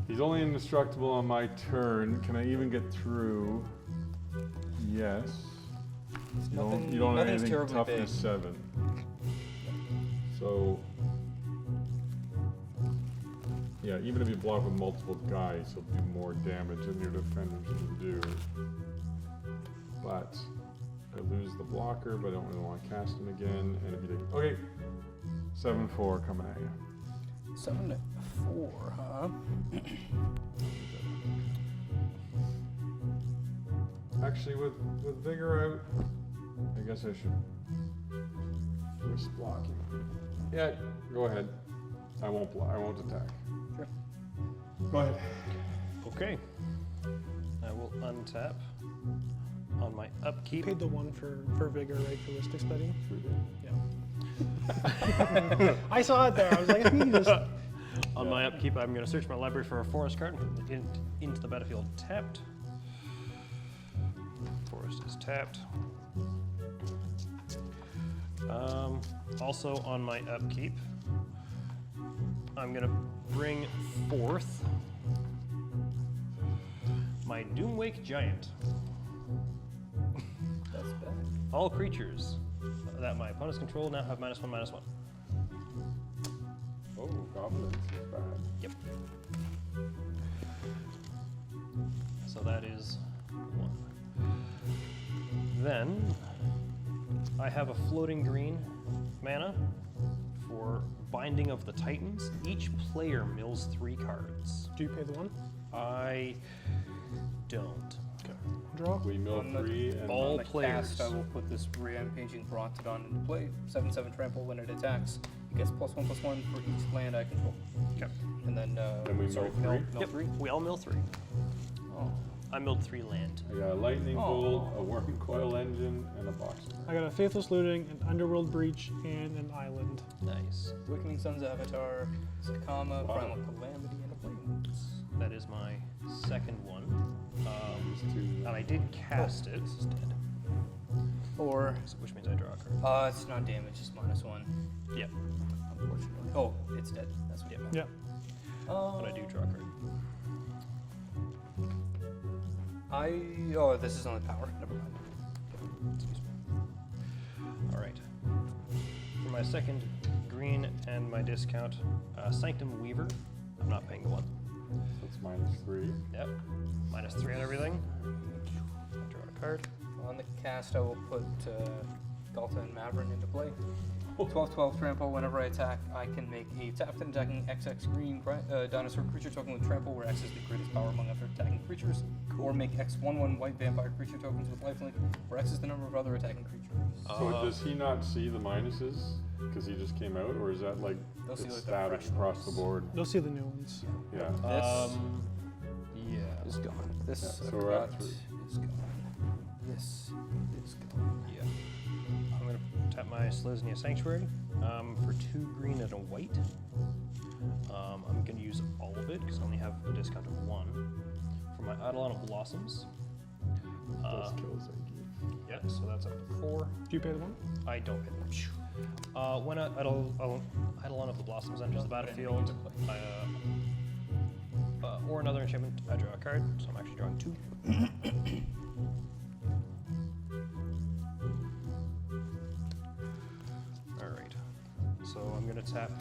He's only indestructible on my turn. Can I even get through? Yes. You don't have Nothing's anything terribly toughness big. 7. So, yeah, even if you block with multiple guys, he'll do more damage than your defenders can do. But I lose the blocker, but I don't really want to cast him again. And if you take, okay, 7/4 coming at you. 7, 4, huh? Actually, with vigor out, I guess I should risk blocking. Yeah, go ahead. I won't block. I won't attack. Sure. Go ahead. Okay. I will untap on my upkeep. Paid the 1 for vigor, right, for Ristic Study? Sure did. Yeah. I saw it there. I was like, I think you just. On my upkeep, I'm going to search my library for a forest card and put it into the battlefield tapped. Forest is tapped. Also on my upkeep, I'm going to bring forth my Doomwake Giant. That's bad. All creatures that my opponents control now have -1/-1. Oh, goblins is bad. Yep. So that is 1. Then I have a floating green mana for Binding of the Titans. Each player mills 3 cards. Do you pay the 1? I don't. Okay. Draw. We mill On the 3 and ball. On the players. cast, I will put this Rampaging Brontodon into play. 7/7 trample when it attacks. It gets +1/+1 for each land I control. Okay. And then, we sorry, mill 3? Mill Yep. 3. We all mill 3. Oh. I milled 3 land. I got a lightning Oh. bolt, a worm coil engine, and a box. I got a Faithless Looting, an Underworld Breach, and an island. Nice. Awakening Sun's Avatar, Sakama, Wow. Primal Calamity, and a Blameless. That is my second one. These two. And I did cast it. This is dead. Or, Which means I draw a card. it's not damage, it's -1, Yep. unfortunately. Oh, it's dead. That's what you meant. Yeah. But I do draw a card. Oh, this is only power. Never mind. Excuse me. All right. For my second green and my discount, Sanctum Weaver. I'm not paying the 1. That's -3. Yep. -3 on everything. I draw a card. On the cast, I will put Galta and Maverick into play. 12/12 trample. Whenever I attack, I can make a tapped and attacking XX green dinosaur creature token with trample, where X is the greatest power among other attacking creatures. Or make X 1/1 white vampire creature tokens with lifelink, where X is the number of other attacking creatures. So does he not see the minuses because he just came out, or is that like They'll see, it's like, the static fresh across ones. the board? You'll see the new ones. Yeah. This Yeah. is gone. This Yeah, I so we're at forgot 3. is gone. This is gone. Yeah. I'm going to tap my Selesnya Sanctuary for 2 green and a white. I'm going to use all of it because I only have a discount of 1. For my Eidolon of Blossoms. Those kills I give. Yeah, so that's up to 4. Do you pay the 1? I don't hit them. When Eidolon of the Blossoms enters the battlefield, or another enchantment, I draw a card, so I'm actually drawing 2. Alright, so I'm going to tap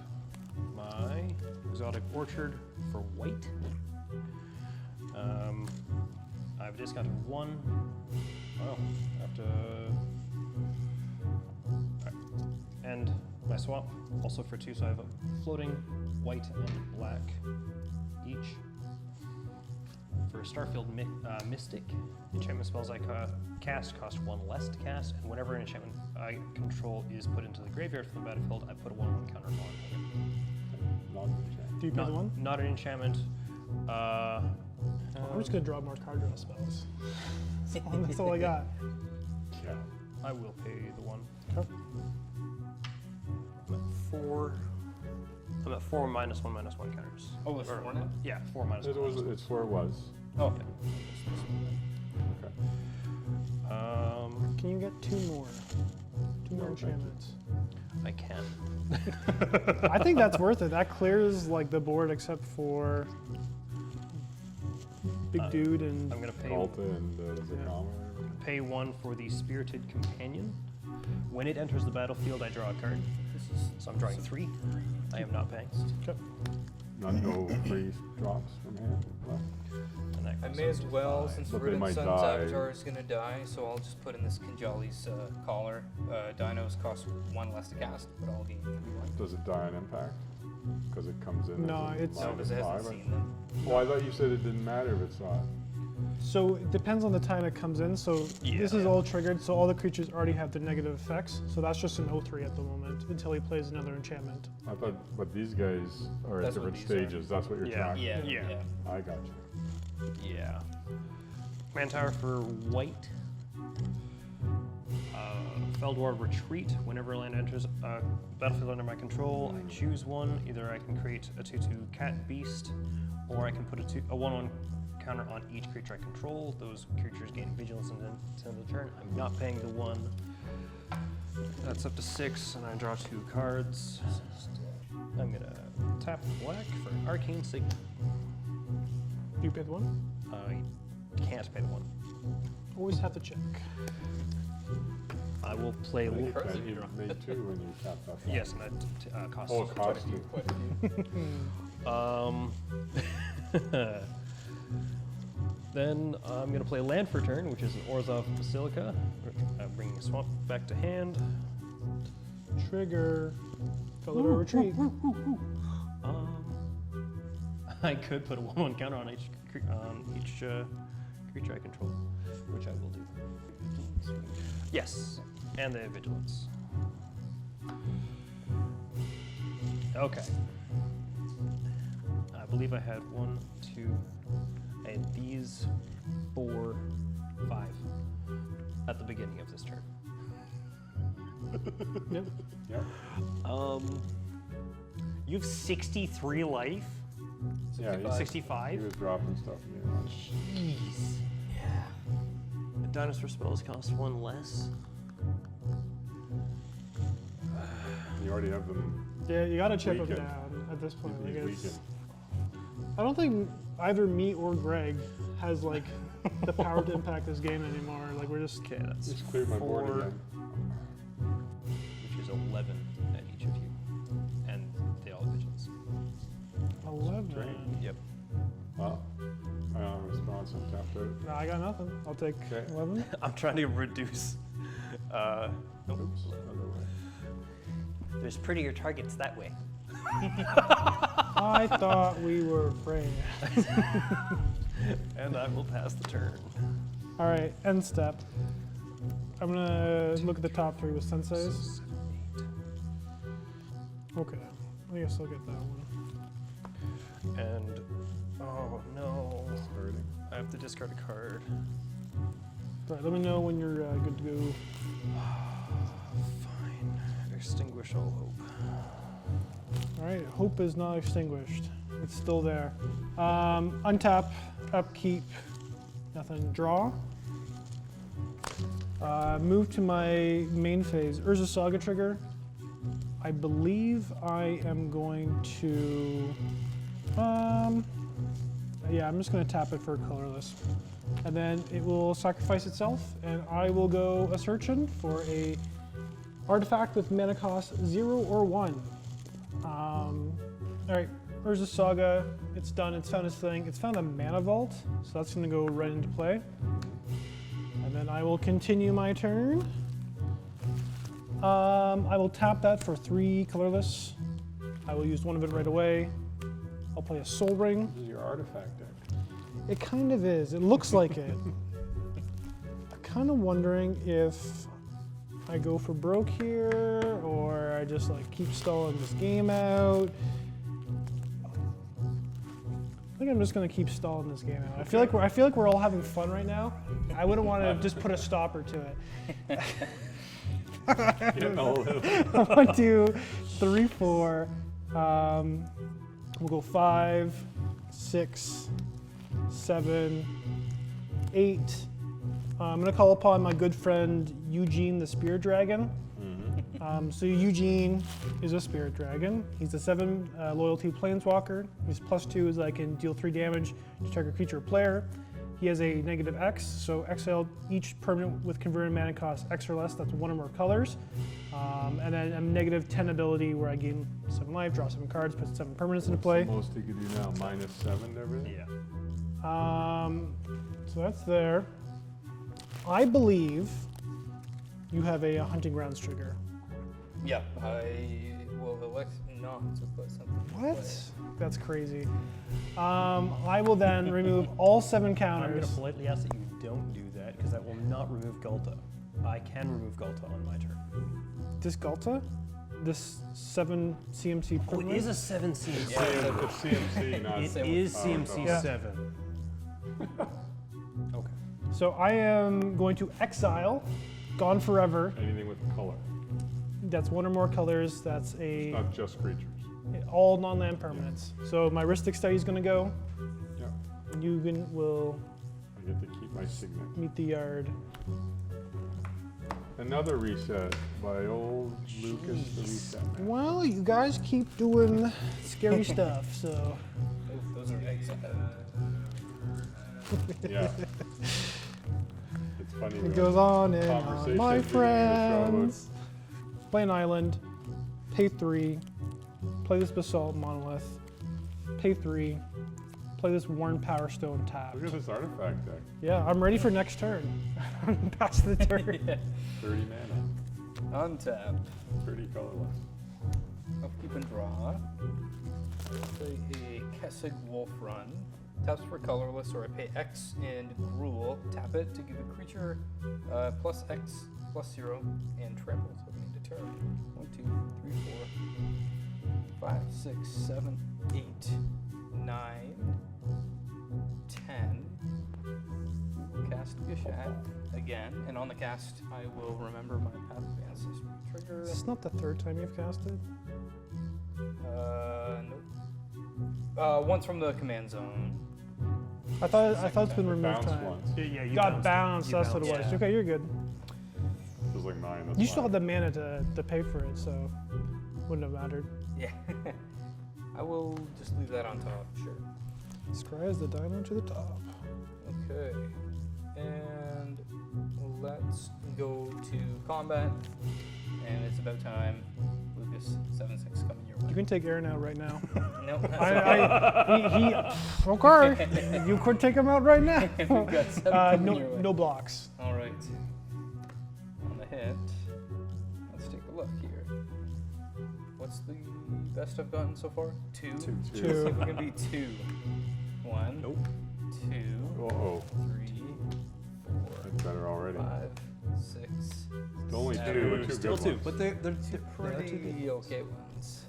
my Exotic Orchard for white. I have a discount of 1. Well, I have to... Alright. And my swap, also for 2, so I have a floating white and black each. For Starfield Mystic, enchantment spells I cast cost 1 less to cast, and whenever an enchantment I control is put into the graveyard from the battlefield, I put a 1/1 counter on it. Non-enchant. Do you pay the one? Not an enchantment. I'm just gonna draw more card draw spells. That's all I got. Yeah. I will pay the 1. Okay. I'm at 4. I'm at 4 -1/-1 counters. Oh, it's Or, 4 now? Yeah, 4 minus It 1. was. It's where it was. Oh, okay. Okay. Can you get 2 more? 2 more No, thank you. enchantments. I can. I think that's worth it. That clears like the board except for Big Dude and I'm gonna Alta and the Yeah. comma. pay 1 for the Spirited Companion. When it enters the battlefield, I draw a card. So I'm drawing 3. I am not paying. okay. No free drops from hand. Left. And that I goes may up as to well, 5. since But they Verdant might Sun's die. avatar is going to die, so I'll just put in this Kinjali's collar. Dinos cost 1 less to cast, but I'll gain 3 life. Does it die on impact? Because it comes in. No, as a it's- No, -5, because it hasn't I- seen them. Oh, I thought you said it didn't matter if it saw it. So it depends on the time it comes in. So this is all triggered. So all the creatures already have their negative effects. So that's just an 0/3 at the moment until he plays another enchantment. I thought, but these guys are at That's what different these are. stages. That's what you're Yeah. tracking. Yeah, Yeah. yeah. I got you. Yeah. Man Tower for white. Feldwar Retreat. Whenever a land enters a battlefield under my control, I choose one. Either I can create a 2/2 cat beast, or I can put a 1/1 counter on each creature I control. Those creatures gain vigilance until the end of the turn. I'm not paying the 1. That's up to 6, and I draw 2 cards. I'm gonna tap black for an Arcane Signet. Do you pay the 1? I can't pay the 1. Always have to check. I will play. You cards made you draw. made 2 when you tapped that. Yes, and that costs. Oh, it cost you. Quite a few. Then I'm going to play land for turn, which is an Orzhov Basilica, bringing a swamp back to hand. Trigger. Feldor Retreat. I could put a 1/1 counter on each creature I control, which I will do. Yes, and they have vigilance. Okay. I believe I had 1, 2, I had these 4, 5 at the beginning of this turn. Yep. Yep. You have 63 life? Yeah, he 65? was dropping stuff. Yeah. Jeez. Yeah. The dinosaur spells cost 1 less. You already have them. Yeah, you gotta chip him Weakened. down at this point. Like He's it's, weakened. I don't think either me or Greg has like the power to impact this game anymore. Like we're just Okay, that's Just cleared my board 4, again. which is 11 at each of you. And they all have vigilance. 11. Yep. Wow. Response and tapped out. No, I got nothing. I'll take Okay. 11. I'm trying to reduce. Oops. Other way. There's prettier targets that way. I thought we were friends. And I will pass the turn. All right, end step. I'm gonna look at the top 3 with senseis. 7, Okay, I guess I'll get that one. 8. And oh no, Hurting. I have to discard a card. All right, let me know when you're good to go. Fine. Extinguish all hope. All right, hope is not extinguished. It's still there. Untap, upkeep, nothing. Draw. Move to my main phase. Urza Saga trigger. I believe I am going to. Yeah, I'm just going to tap it for colorless. And then it will sacrifice itself, and I will go a searching for a artifact with mana cost 0 or 1. All right, Urza Saga, it's done, it's found its thing. It's found a mana vault, so that's gonna go right into play. And then I will continue my turn. I will tap that for 3 colorless. I will use one of it right away. I'll play a Soul Ring. This is your artifact deck. It kind of is. It looks like it. I'm kind of wondering if I go for broke here or I just like keep stalling this game out. I think I'm just gonna keep stalling this game out. I feel like we're all having fun right now. I wouldn't want to just put a stopper to it. Getting a little. 1, 2, 3, 4. We'll go 5, 6, 7, 8. I'm gonna call upon my good friend Eugene the Spirit Dragon. So Eugene is a Spirit Dragon. He's a 7 loyalty Planeswalker. He's +2 so I can deal 3 damage to target creature or player. He has a -X, so exile each permanent with converted mana cost X or less. That's 1 or more colors. And then a -10 ability where I gain 7 life, draw 7 cards, put 7 permanents into play. Most you could do now, -7 to everything? Yeah. So that's there. I believe you have a hunting grounds trigger. Yeah, I will elect not to put something. in play. What? That's crazy. I will then remove all 7 I'm going counters. to politely ask that you don't do that because that will not remove Gulta. I can remove Gulta on my turn. This Galta? This 7 CMC Oh, it permanent? is a 7 CMC. Yeah, it's CMC, not. It Same is with CMC Yeah. 7. Okay. So I am going to exile Gone Forever. Anything with color, That's 1 or more colors. That's a not just creatures. all non-land permanents. So my Ristic Study is going to go. Yeah, Yugen will I get to keep my signet. meet the yard. Another reset by old Lucas the Reset Man. Well, you guys keep doing scary stuff, so. Oh, those are exile. Yeah. It's funny. It goes on and on. Conversation My beginning of the show about- friends. Play an island. Pay 3. Play this Basalt Monolith. Pay 3. Play this Worn Power Stone tapped. Look at this artifact deck. Yeah, I'm ready for next turn. Past the turn. 30 mana, Untap. 30 colorless. Upkeep and draw. Play a Kessig Wolf Run. Taps for colorless, or I pay X and Gruel. Tap it to give a creature plus X plus 0 and trample till the end of turn. 1, 2, 3, 4, 5, 6, 7, 8, 9, 10. Cast Gishat again, and on the cast, I will remember my Path of Ancestry trigger. Is this not the 3rd time you've casted? Nope. Once from the command zone. I thought it's been The removed bounce time. ones. Yeah, you Got bounced, You that's what it bounced, was. yeah. Okay, you're good. Feels like 9. That's You still fine. had the mana to pay for it, so wouldn't have mattered. Yeah. I will just leave that on top, sure. Scries the diamond to the top. Okay. And let's go to combat. And it's about time. Lucas, 7-6 coming your You way. can take Aaron out right now. No, Okay. You could take him out right now. We've got 7 coming your way. No blocks. All right. On the hit, let's take a look here. What's the best I've gotten so far? 2. Two. Let's see if we can beat 2. 1. Nope. 2. Uh-oh, 3. 4. that's better already. 5. 6. It's only 2, seven. but 2 Still good 2, ones. but they're Pretty okay ones.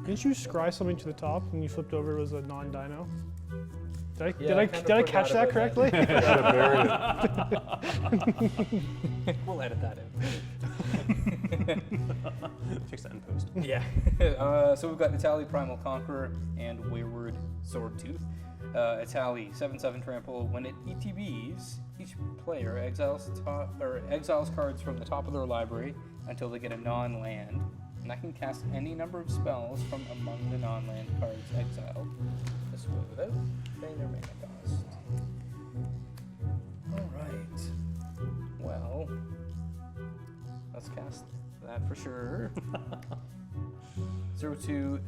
Didn't you scry something to the top when you flipped over? It was a non-dino. Did Yeah, I I kinda catch that forgot about correctly? Gotta bury it. We'll edit that in. Fix that in post. Yeah. So we've got Itali, Primal Conqueror, and Wayward Swordtooth. Itali, 7/7 trample. When it ETBs, each player exiles cards from the top of their library until they get a non-land, and I can cast any number of spells from among the non-land cards exiled. This way without paying their mana cost. All right. Well, let's cast that for sure. 0/2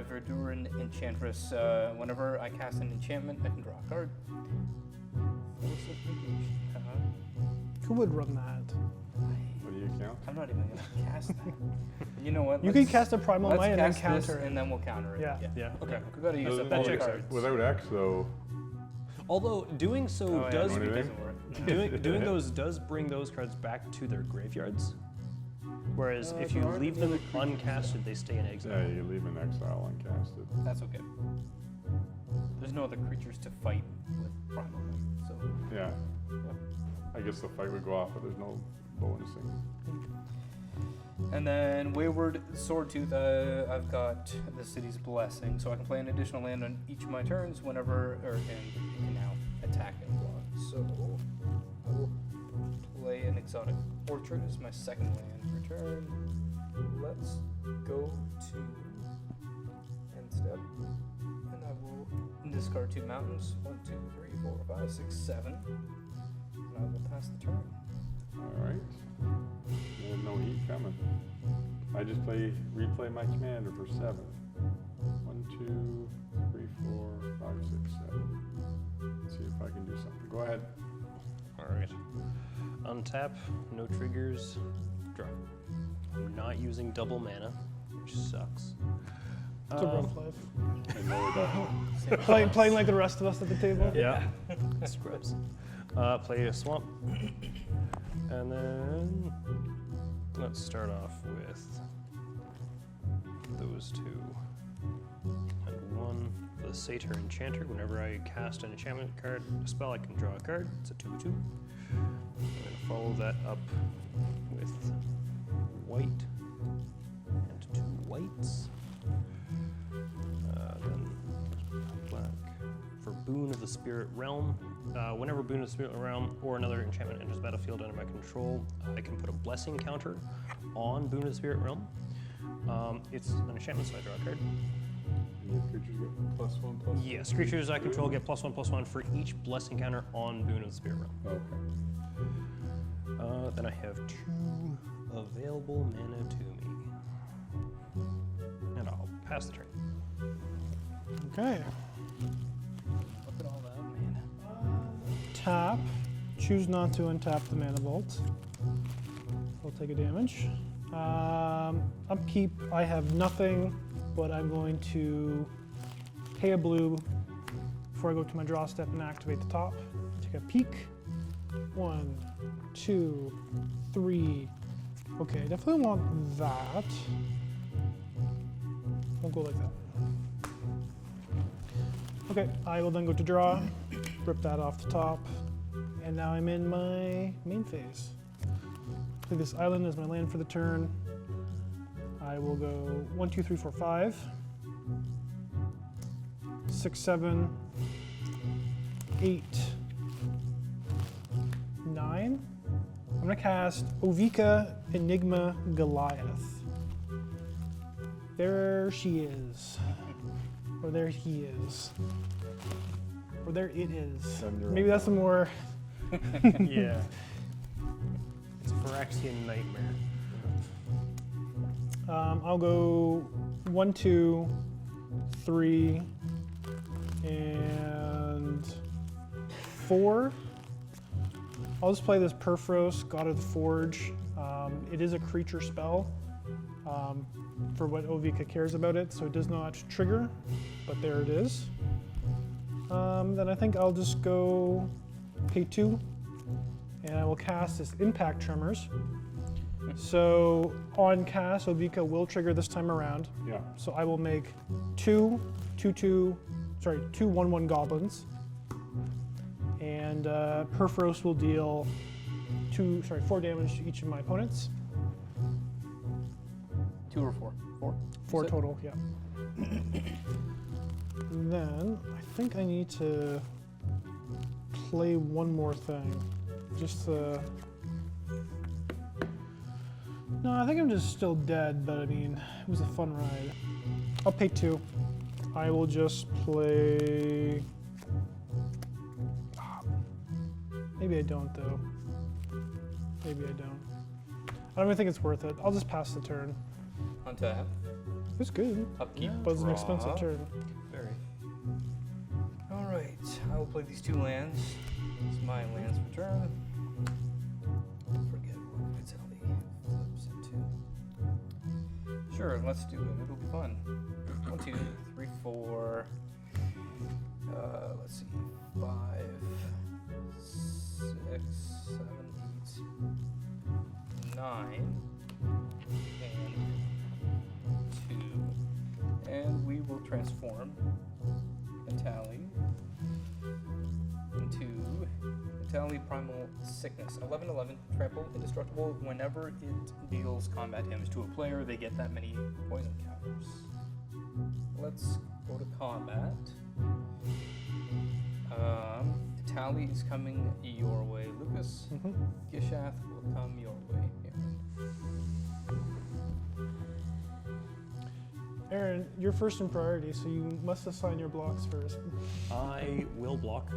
Verduran Enchantress. Whenever I cast an enchantment, I can draw a card. Force of Negation. Who would run that? What do you count? I'm not even gonna cast that. You know what? You can cast a Primal Let's Might and then cast this, counter it. and then we'll counter it. Yeah. Yeah. Okay. We gotta use up that all the checks out. cards. Without X, though, Although doing so Oh, yeah, does What do you doesn't work. doing those does bring those cards back to their graveyards. Whereas if you there aren't leave them any other creatures. uncasted, they stay in exile. yeah, you leave an exile uncasted. That's okay. There's no other creatures to fight with Primal Might, so Yeah. yeah. I guess the fight would go off, but there's no bonusing. And then Wayward Swordtooth, I've got the City's Blessing, so I can play an additional land on each of my turns whenever, and it can now attack and block. So I will play an Exotic Portrait as my second land for turn. Let's go to end step, and I will discard 2 mountains. 1, 2, 3, 4, 5, 6, 7, and I will pass the turn. All right. There's no heat coming. I just replay my commander for 7. 1, 2, 3, 4, 5, 6, 7. Let's see if I can do something. Go ahead. All right. Untap, no triggers, draw. I'm not using double mana, which sucks. It's a rough life. I know that. Playing like the rest of us at the table. Yeah. Scrubs. Play a swamp. And then let's start off with those 2. And 1, the Satyr Enchanter. Whenever I cast an enchantment card, a spell, I can draw a card. It's a 2/2. I'm going to follow that up with white and 2 whites. Then black. For Boon of the Spirit Realm, whenever Boon of the Spirit Realm or another enchantment enters the battlefield under my control, I can put a blessing counter on Boon of the Spirit Realm. It's an enchantment, so I draw a card. And your creatures get +1/+1. Yes, creatures I control get +1/+1 for each blessing counter on Boon of the Spirit Realm. Okay. Then I have 2 available mana to me. And I'll pass the turn. Okay. Look at all that, man. Tap. Choose not to untap the Mana Vault. I'll take a damage. Upkeep, I have nothing, but I'm going to pay a blue before I go to my draw step and activate the top. Take a peek. 1, 2, 3. Okay, I definitely want that. Won't go like that. Okay, I will then go to draw, rip that off the top, and now I'm in my main phase. Play this island as my land for the turn. I will go 1, 2, 3, 4, 5, 6, 7, 8, 9. I'm gonna cast Ovika Enigma Goliath. There she is. Or there he is. Or there it is. Maybe that's a more. Yeah. It's a Phyrexian nightmare. I'll go 1, 2, 3, and 4. I'll just play this Perforos, God of the Forge. It is a creature spell for what Ovika cares about it, so it does not trigger, but there it is. Then I think I'll just go pay 2, and I will cast this Impact Tremors. So on cast, Ovika will trigger this time around. Yeah. So I will make 2 1/1 goblins. And Perforos will deal 4 damage to each of my opponents. 2 or 4? 4? 4 total, yeah. Then I think I need to play one more thing. Just to. No, I think I'm just still dead, but I mean, it was a fun ride. I'll pay 2. I will just play. Maybe I don't, though. Maybe I don't. I don't even think it's worth it. I'll just pass the turn. Untap. It was good, Upkeep. but it's an draw. expensive turn. Very. Alright, I will play these 2 lands. It's my lands for turn. Forget what I tell me. Flips and Sure, let's do it. It'll be fun. 1, 2, 3, 4. Let's see. 5, 6, 7, 8, 9, and 2. And we will transform Itali into Itali Primal Sickness. 11/11, trample, indestructible. Whenever it deals combat damage to a player, they get that many poison counters. Let's go to combat. Itali is coming your way, Lucas. Gishath will come your way. Aaron, you're first in priority, so you must assign your blocks first. I will block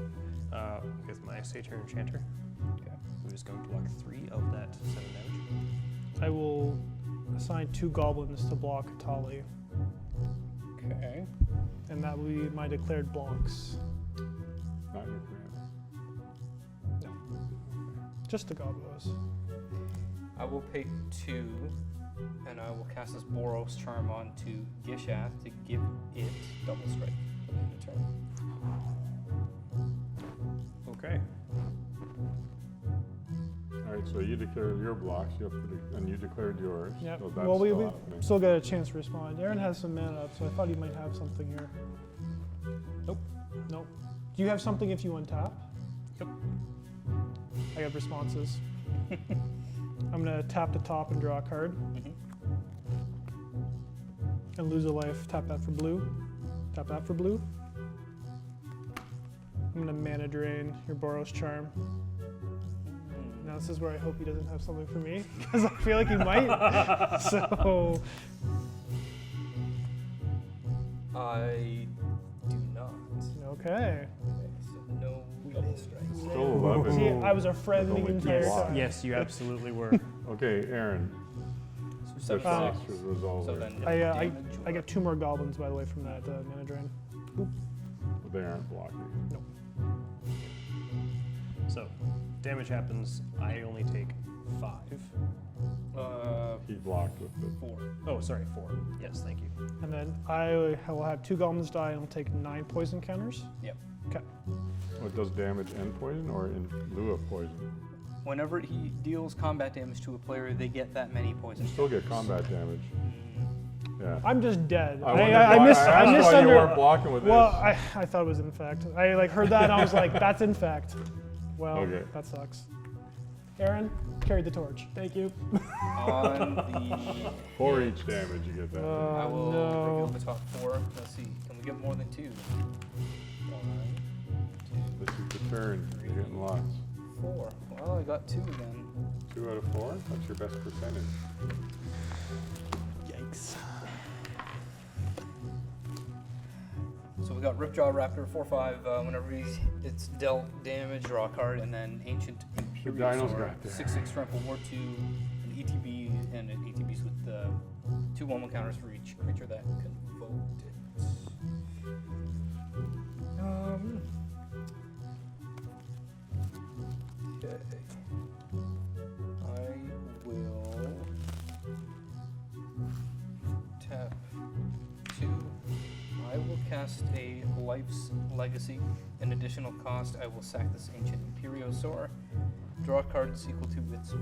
with my Satyr Enchanter. Okay. I'm just going to block 3 of that 7 damage. I will assign 2 goblins to block Tali, Okay. and that will be my declared blocks. Not your commander. No, just the goblins. I will pay 2, and I will cast this Boros Charm onto Gishath to give it double strike for the end of turn. Okay. All right, so you declared your blocks, you have to and you declared yours. Yep. So that's Well, we still happening. still get a chance to respond. Aaron has some mana up, so I thought he might have something here. Nope. Nope. Do you have something if you untap? Yep. I have responses. I'm gonna tap the top and draw a card. And lose a life. Tap that for blue. Tap that for blue. I'm gonna mana drain your Boros Charm. Now this is where I hope he doesn't have something for me, because I feel like he might. So I do not. okay. Okay, so no double strikes. Still 11. See, I was a friend the Only 2 entire blocks. time. Yes, you absolutely were. Okay, Aaron. So Your 7, blocks 6. was resolved. So then I get 2 more goblins by the way from that mana drain. But they aren't blocking. Nope. So, damage happens. I only take 5. He blocked with the 4. Oh, sorry, 4. Yes, thank you. And then I will have 2 goblins die and I'll take 9 poison counters. Yep. Okay. What does damage and poison or in lieu of poison? Whenever he deals combat damage to a player, they get that many poison. You still get combat damage. Yeah. I'm just dead. I wondered I why- missed. I I asked missed why you under. weren't blocking with Well, this. I thought it was infect. I like heard that and I was like, that's infect. Well, Okay. that sucks. Aaron, carry the torch. Thank you. On the 4 each damage, you get that. I will no. reveal the top 4. Let's see. Can we get more than 2? 1, This is the turn. You're getting lots. 2, 4. Well, I got 2 then. 2 out of 4? That's your best percentage. Yikes. So we got Ripjaw Raptor 4/5. Whenever it's dealt damage, draw a card, and then Ancient dino's Imperial got there. 6/6 Trample War 2, an ETB, and an ETBs with 2 1/1 counters for each creature that convoked it. Okay. I will tap 2. I will cast a Life's Legacy. An additional cost, I will sack this Ancient Imperiosaur. Draw a card that's equal to its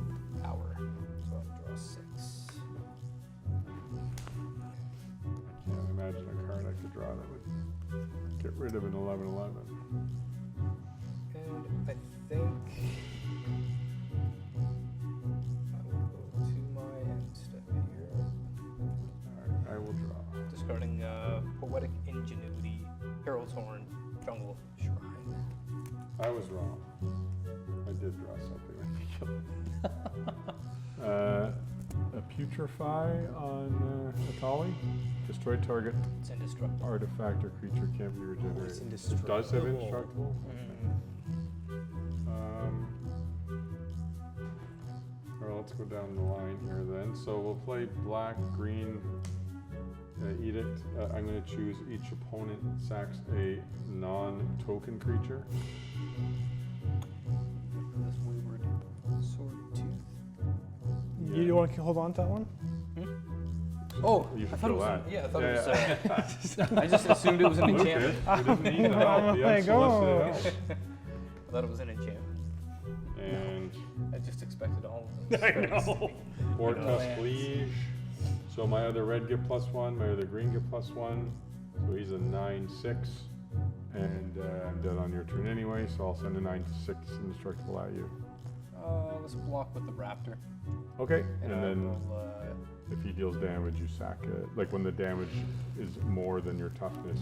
power. So I'll draw 6. I can't imagine a card I could draw that would get rid of an 11/11. And I think I will go to my end step here. Alright, I will draw. Discarding Poetic Ingenuity, Herald's Horn, Jungle Shrine. I was wrong. I did draw something. A Putrefy on Atali. Destroy target It's indestructible. artifact or creature can't be regenerated. It does have indestructible. indestructible? Well, let's go down the line here then. So we'll play black, green, edict. I'm going to choose each opponent sacks a non-token creature. This wayward sword tooth. You want to hold on to that one? Oh, You I should thought it kill was. that. Yeah, I thought it was. I just assumed it was an Luke enchantment. is. He doesn't need the help. The Like, oh. unsolicited help. I thought it was an enchantment. And I just expected all of them. I know. four No tusk lands. liege. So my other red get +1, my other green get +1. So he's a 9/6. And I'm dead on your turn anyway, so I'll send a 9/6 indestructible at you. Let's block with the raptor. Okay, And, and I then will, if he deals damage, you sack it. Like when the damage is more than your toughness,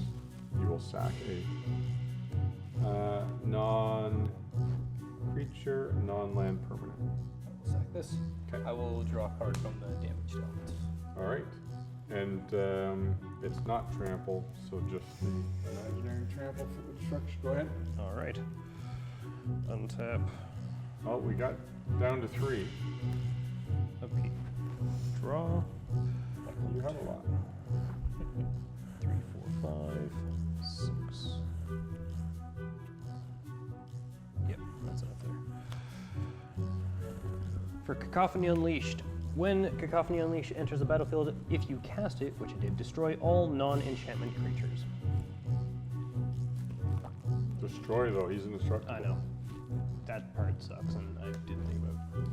you will sack a non-creature, non-land permanent. sack this. Okay. I will draw a card from the damage element. All right, and it's not trample, so just the imaginary trample for the destruction. Go ahead. All right. Untap. Oh, we got down to 3. Upkeep. Draw. You have a lot. 3, 4, 5, 6. Yep, that's enough there. For Cacophony Unleashed. When Cacophony Unleashed enters the battlefield, if you cast it, which it did, destroy all non-enchantment creatures. Destroy though, he's indestructible. I know. That part sucks, and I didn't think about it.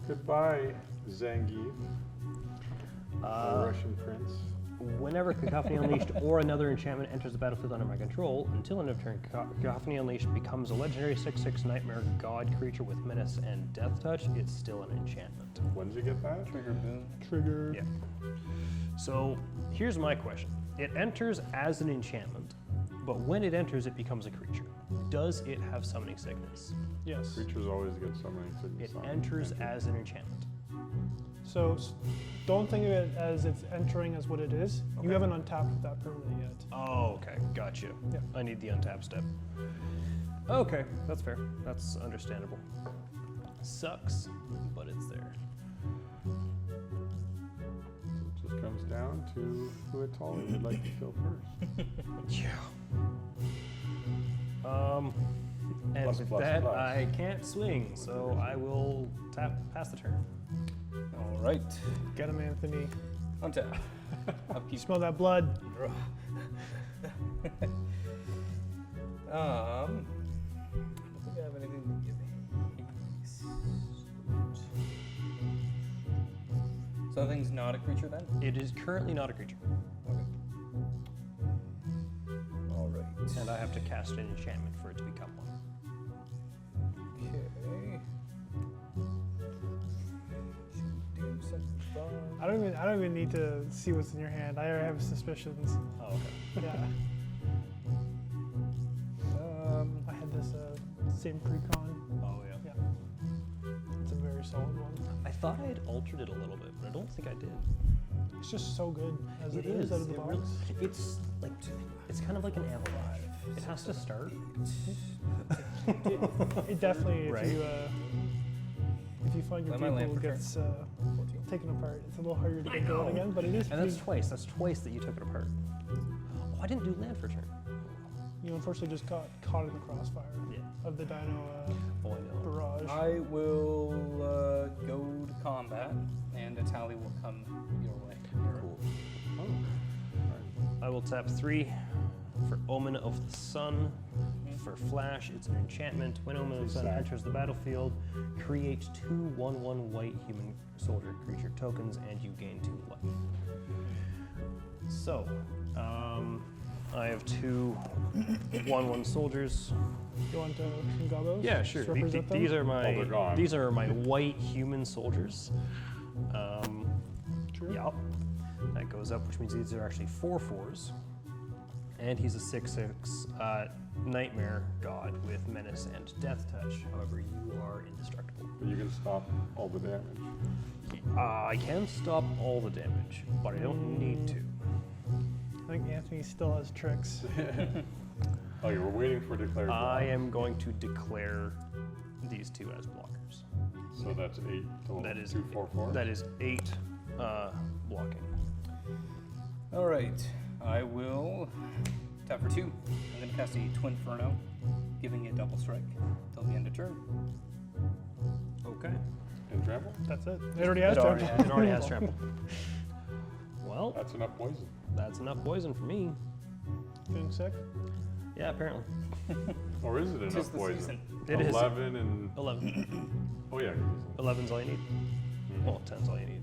Goodbye, Zangief, the Russian prince. Whenever Cacophony Unleashed or another enchantment enters the battlefield under my control, until end of turn, Cacophony Unleashed becomes a legendary 6/6 nightmare god creature with menace and death touch. It's still an enchantment. When did you get that? Trigger boon. Trigger. Yeah. So here's my question. It enters as an enchantment, but when it enters, it becomes a creature. Does it have summoning sickness? Yes. Creatures always get summoning sickness. It on enters Enter. as an enchantment. So don't think of it as it's entering as what it is. You haven't untapped that permanent yet. Oh, okay. Gotcha. Yeah. I need the untap step. Okay, that's fair. That's understandable. Sucks, but it's there. It just comes down to who at all you'd like to kill first. Yeah. And Plus, with plus, that, plus. I can't swing, so I will tap pass the turn. All right. Get him, Anthony. Untap. You Upkeep. smell that blood? Draw. I don't think I have anything to give haste. So the thing's not a creature then? It is currently not a creature, Okay. All right. and I have to cast an enchantment for it to become one. Okay. Should we do something fun? I don't even need to see what's in your hand. I already have suspicions. Oh, okay. Yeah. I had this same precon. Oh, yeah. Yeah. It's a very solid one. I thought I had altered it a little bit, but I don't think I did. It's just so good as it is out of the It box. really- it's like it's kind of like an avalanche. It has to start. It definitely, Right. if you find your Let my lamp vehicle return. gets 14. taken apart, it's a little harder to I get going know. again, but it is And that's pretty, twice. That's twice that you took it apart. Oh, I didn't do land for turn. you unfortunately just got caught in the crossfire Yeah. of the dino Oh, I know. barrage. I will go to combat, and a tally will come your way. Cool. Oh. All I will tap 3 for Omen of the Sun. For Flash, it's an enchantment. When Omen of the Sun Exact. enters the battlefield, create 2 1/1 white human soldier creature tokens, and you gain 2 life. So, I have 2 1/1 soldiers. You want some gobos? Yeah, sure. To represent them? These are they're gone. these are my white human soldiers. Sure. Yup. That goes up, which means these are actually 4/4s. And he's a 6/6 nightmare god with menace and death touch. However, you are indestructible. But you can stop all the damage. I can stop all the damage, but I don't need to. I think Anthony still has tricks. Oh, you were waiting for declared block. I am going to declare these 2 as blockers. So that's 8 total. That is 2, 4, 4. That is 8 blocking. All right. I will tap for 2. I'm going to cast a Twin Inferno, giving it double strike till the end of turn. Okay. And trample? That's it. It already has It already trample. It already has trample. Well, That's enough poison. that's enough poison for me. Feeling sick? Yeah, apparently. Or is it Tis enough the poison? season. It is. 11 and... 11. Oh yeah. 11's all you need. Well, 10's all you need.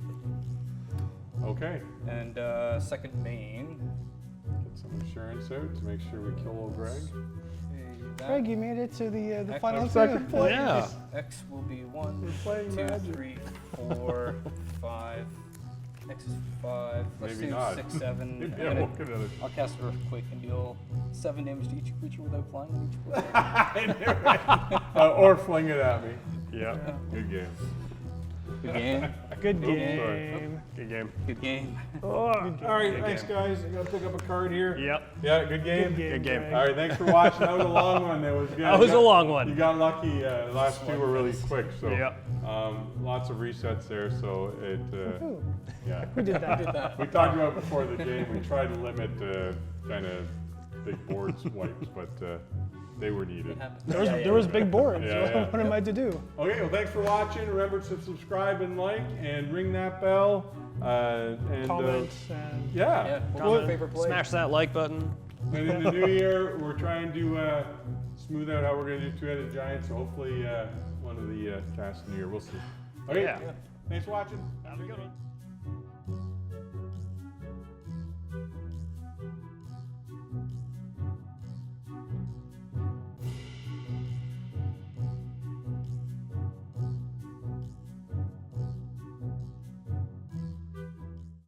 Okay. And second main. Get some insurance out to make sure we kill old Greg. Greg, you made it to the Next final one. second place. Yeah. X will be 1, playing 2, Magic. 3, 4, 5. X is 5. Let's Maybe do not. 6, 7. Maybe I'm I'm gonna- looking at it. I'll cast Earthquake and deal 7 damage to each creature without flying on each player. Or fling it at me. Yeah. Good game. Good game. Good sorry. game. Good game. Good game. All right, thanks guys. I gotta pick up a card here. Yep. Yeah, good game. Good game. game. All right, thanks for watching. That was a long one. That was good. That was a long one. You got lucky. The last two were really quick. So Yep. lots of resets there. So it Ooh, yeah. who did that? We talked about it before the game. We tried to limit kind of big board swipes, but they were needed. There was big boards. Yeah, yeah. What am I to do? Okay, well, thanks for watching. Remember to subscribe and like and ring that bell. And Comment and yeah. Yeah. What's Comment, your favorite play? Smash that like button. And in the new year, we're trying to smooth out how we're going to do two-headed giants. So hopefully, one of the casts in the year. We'll see. Okay. Yeah. Thanks for watching. Have a good one.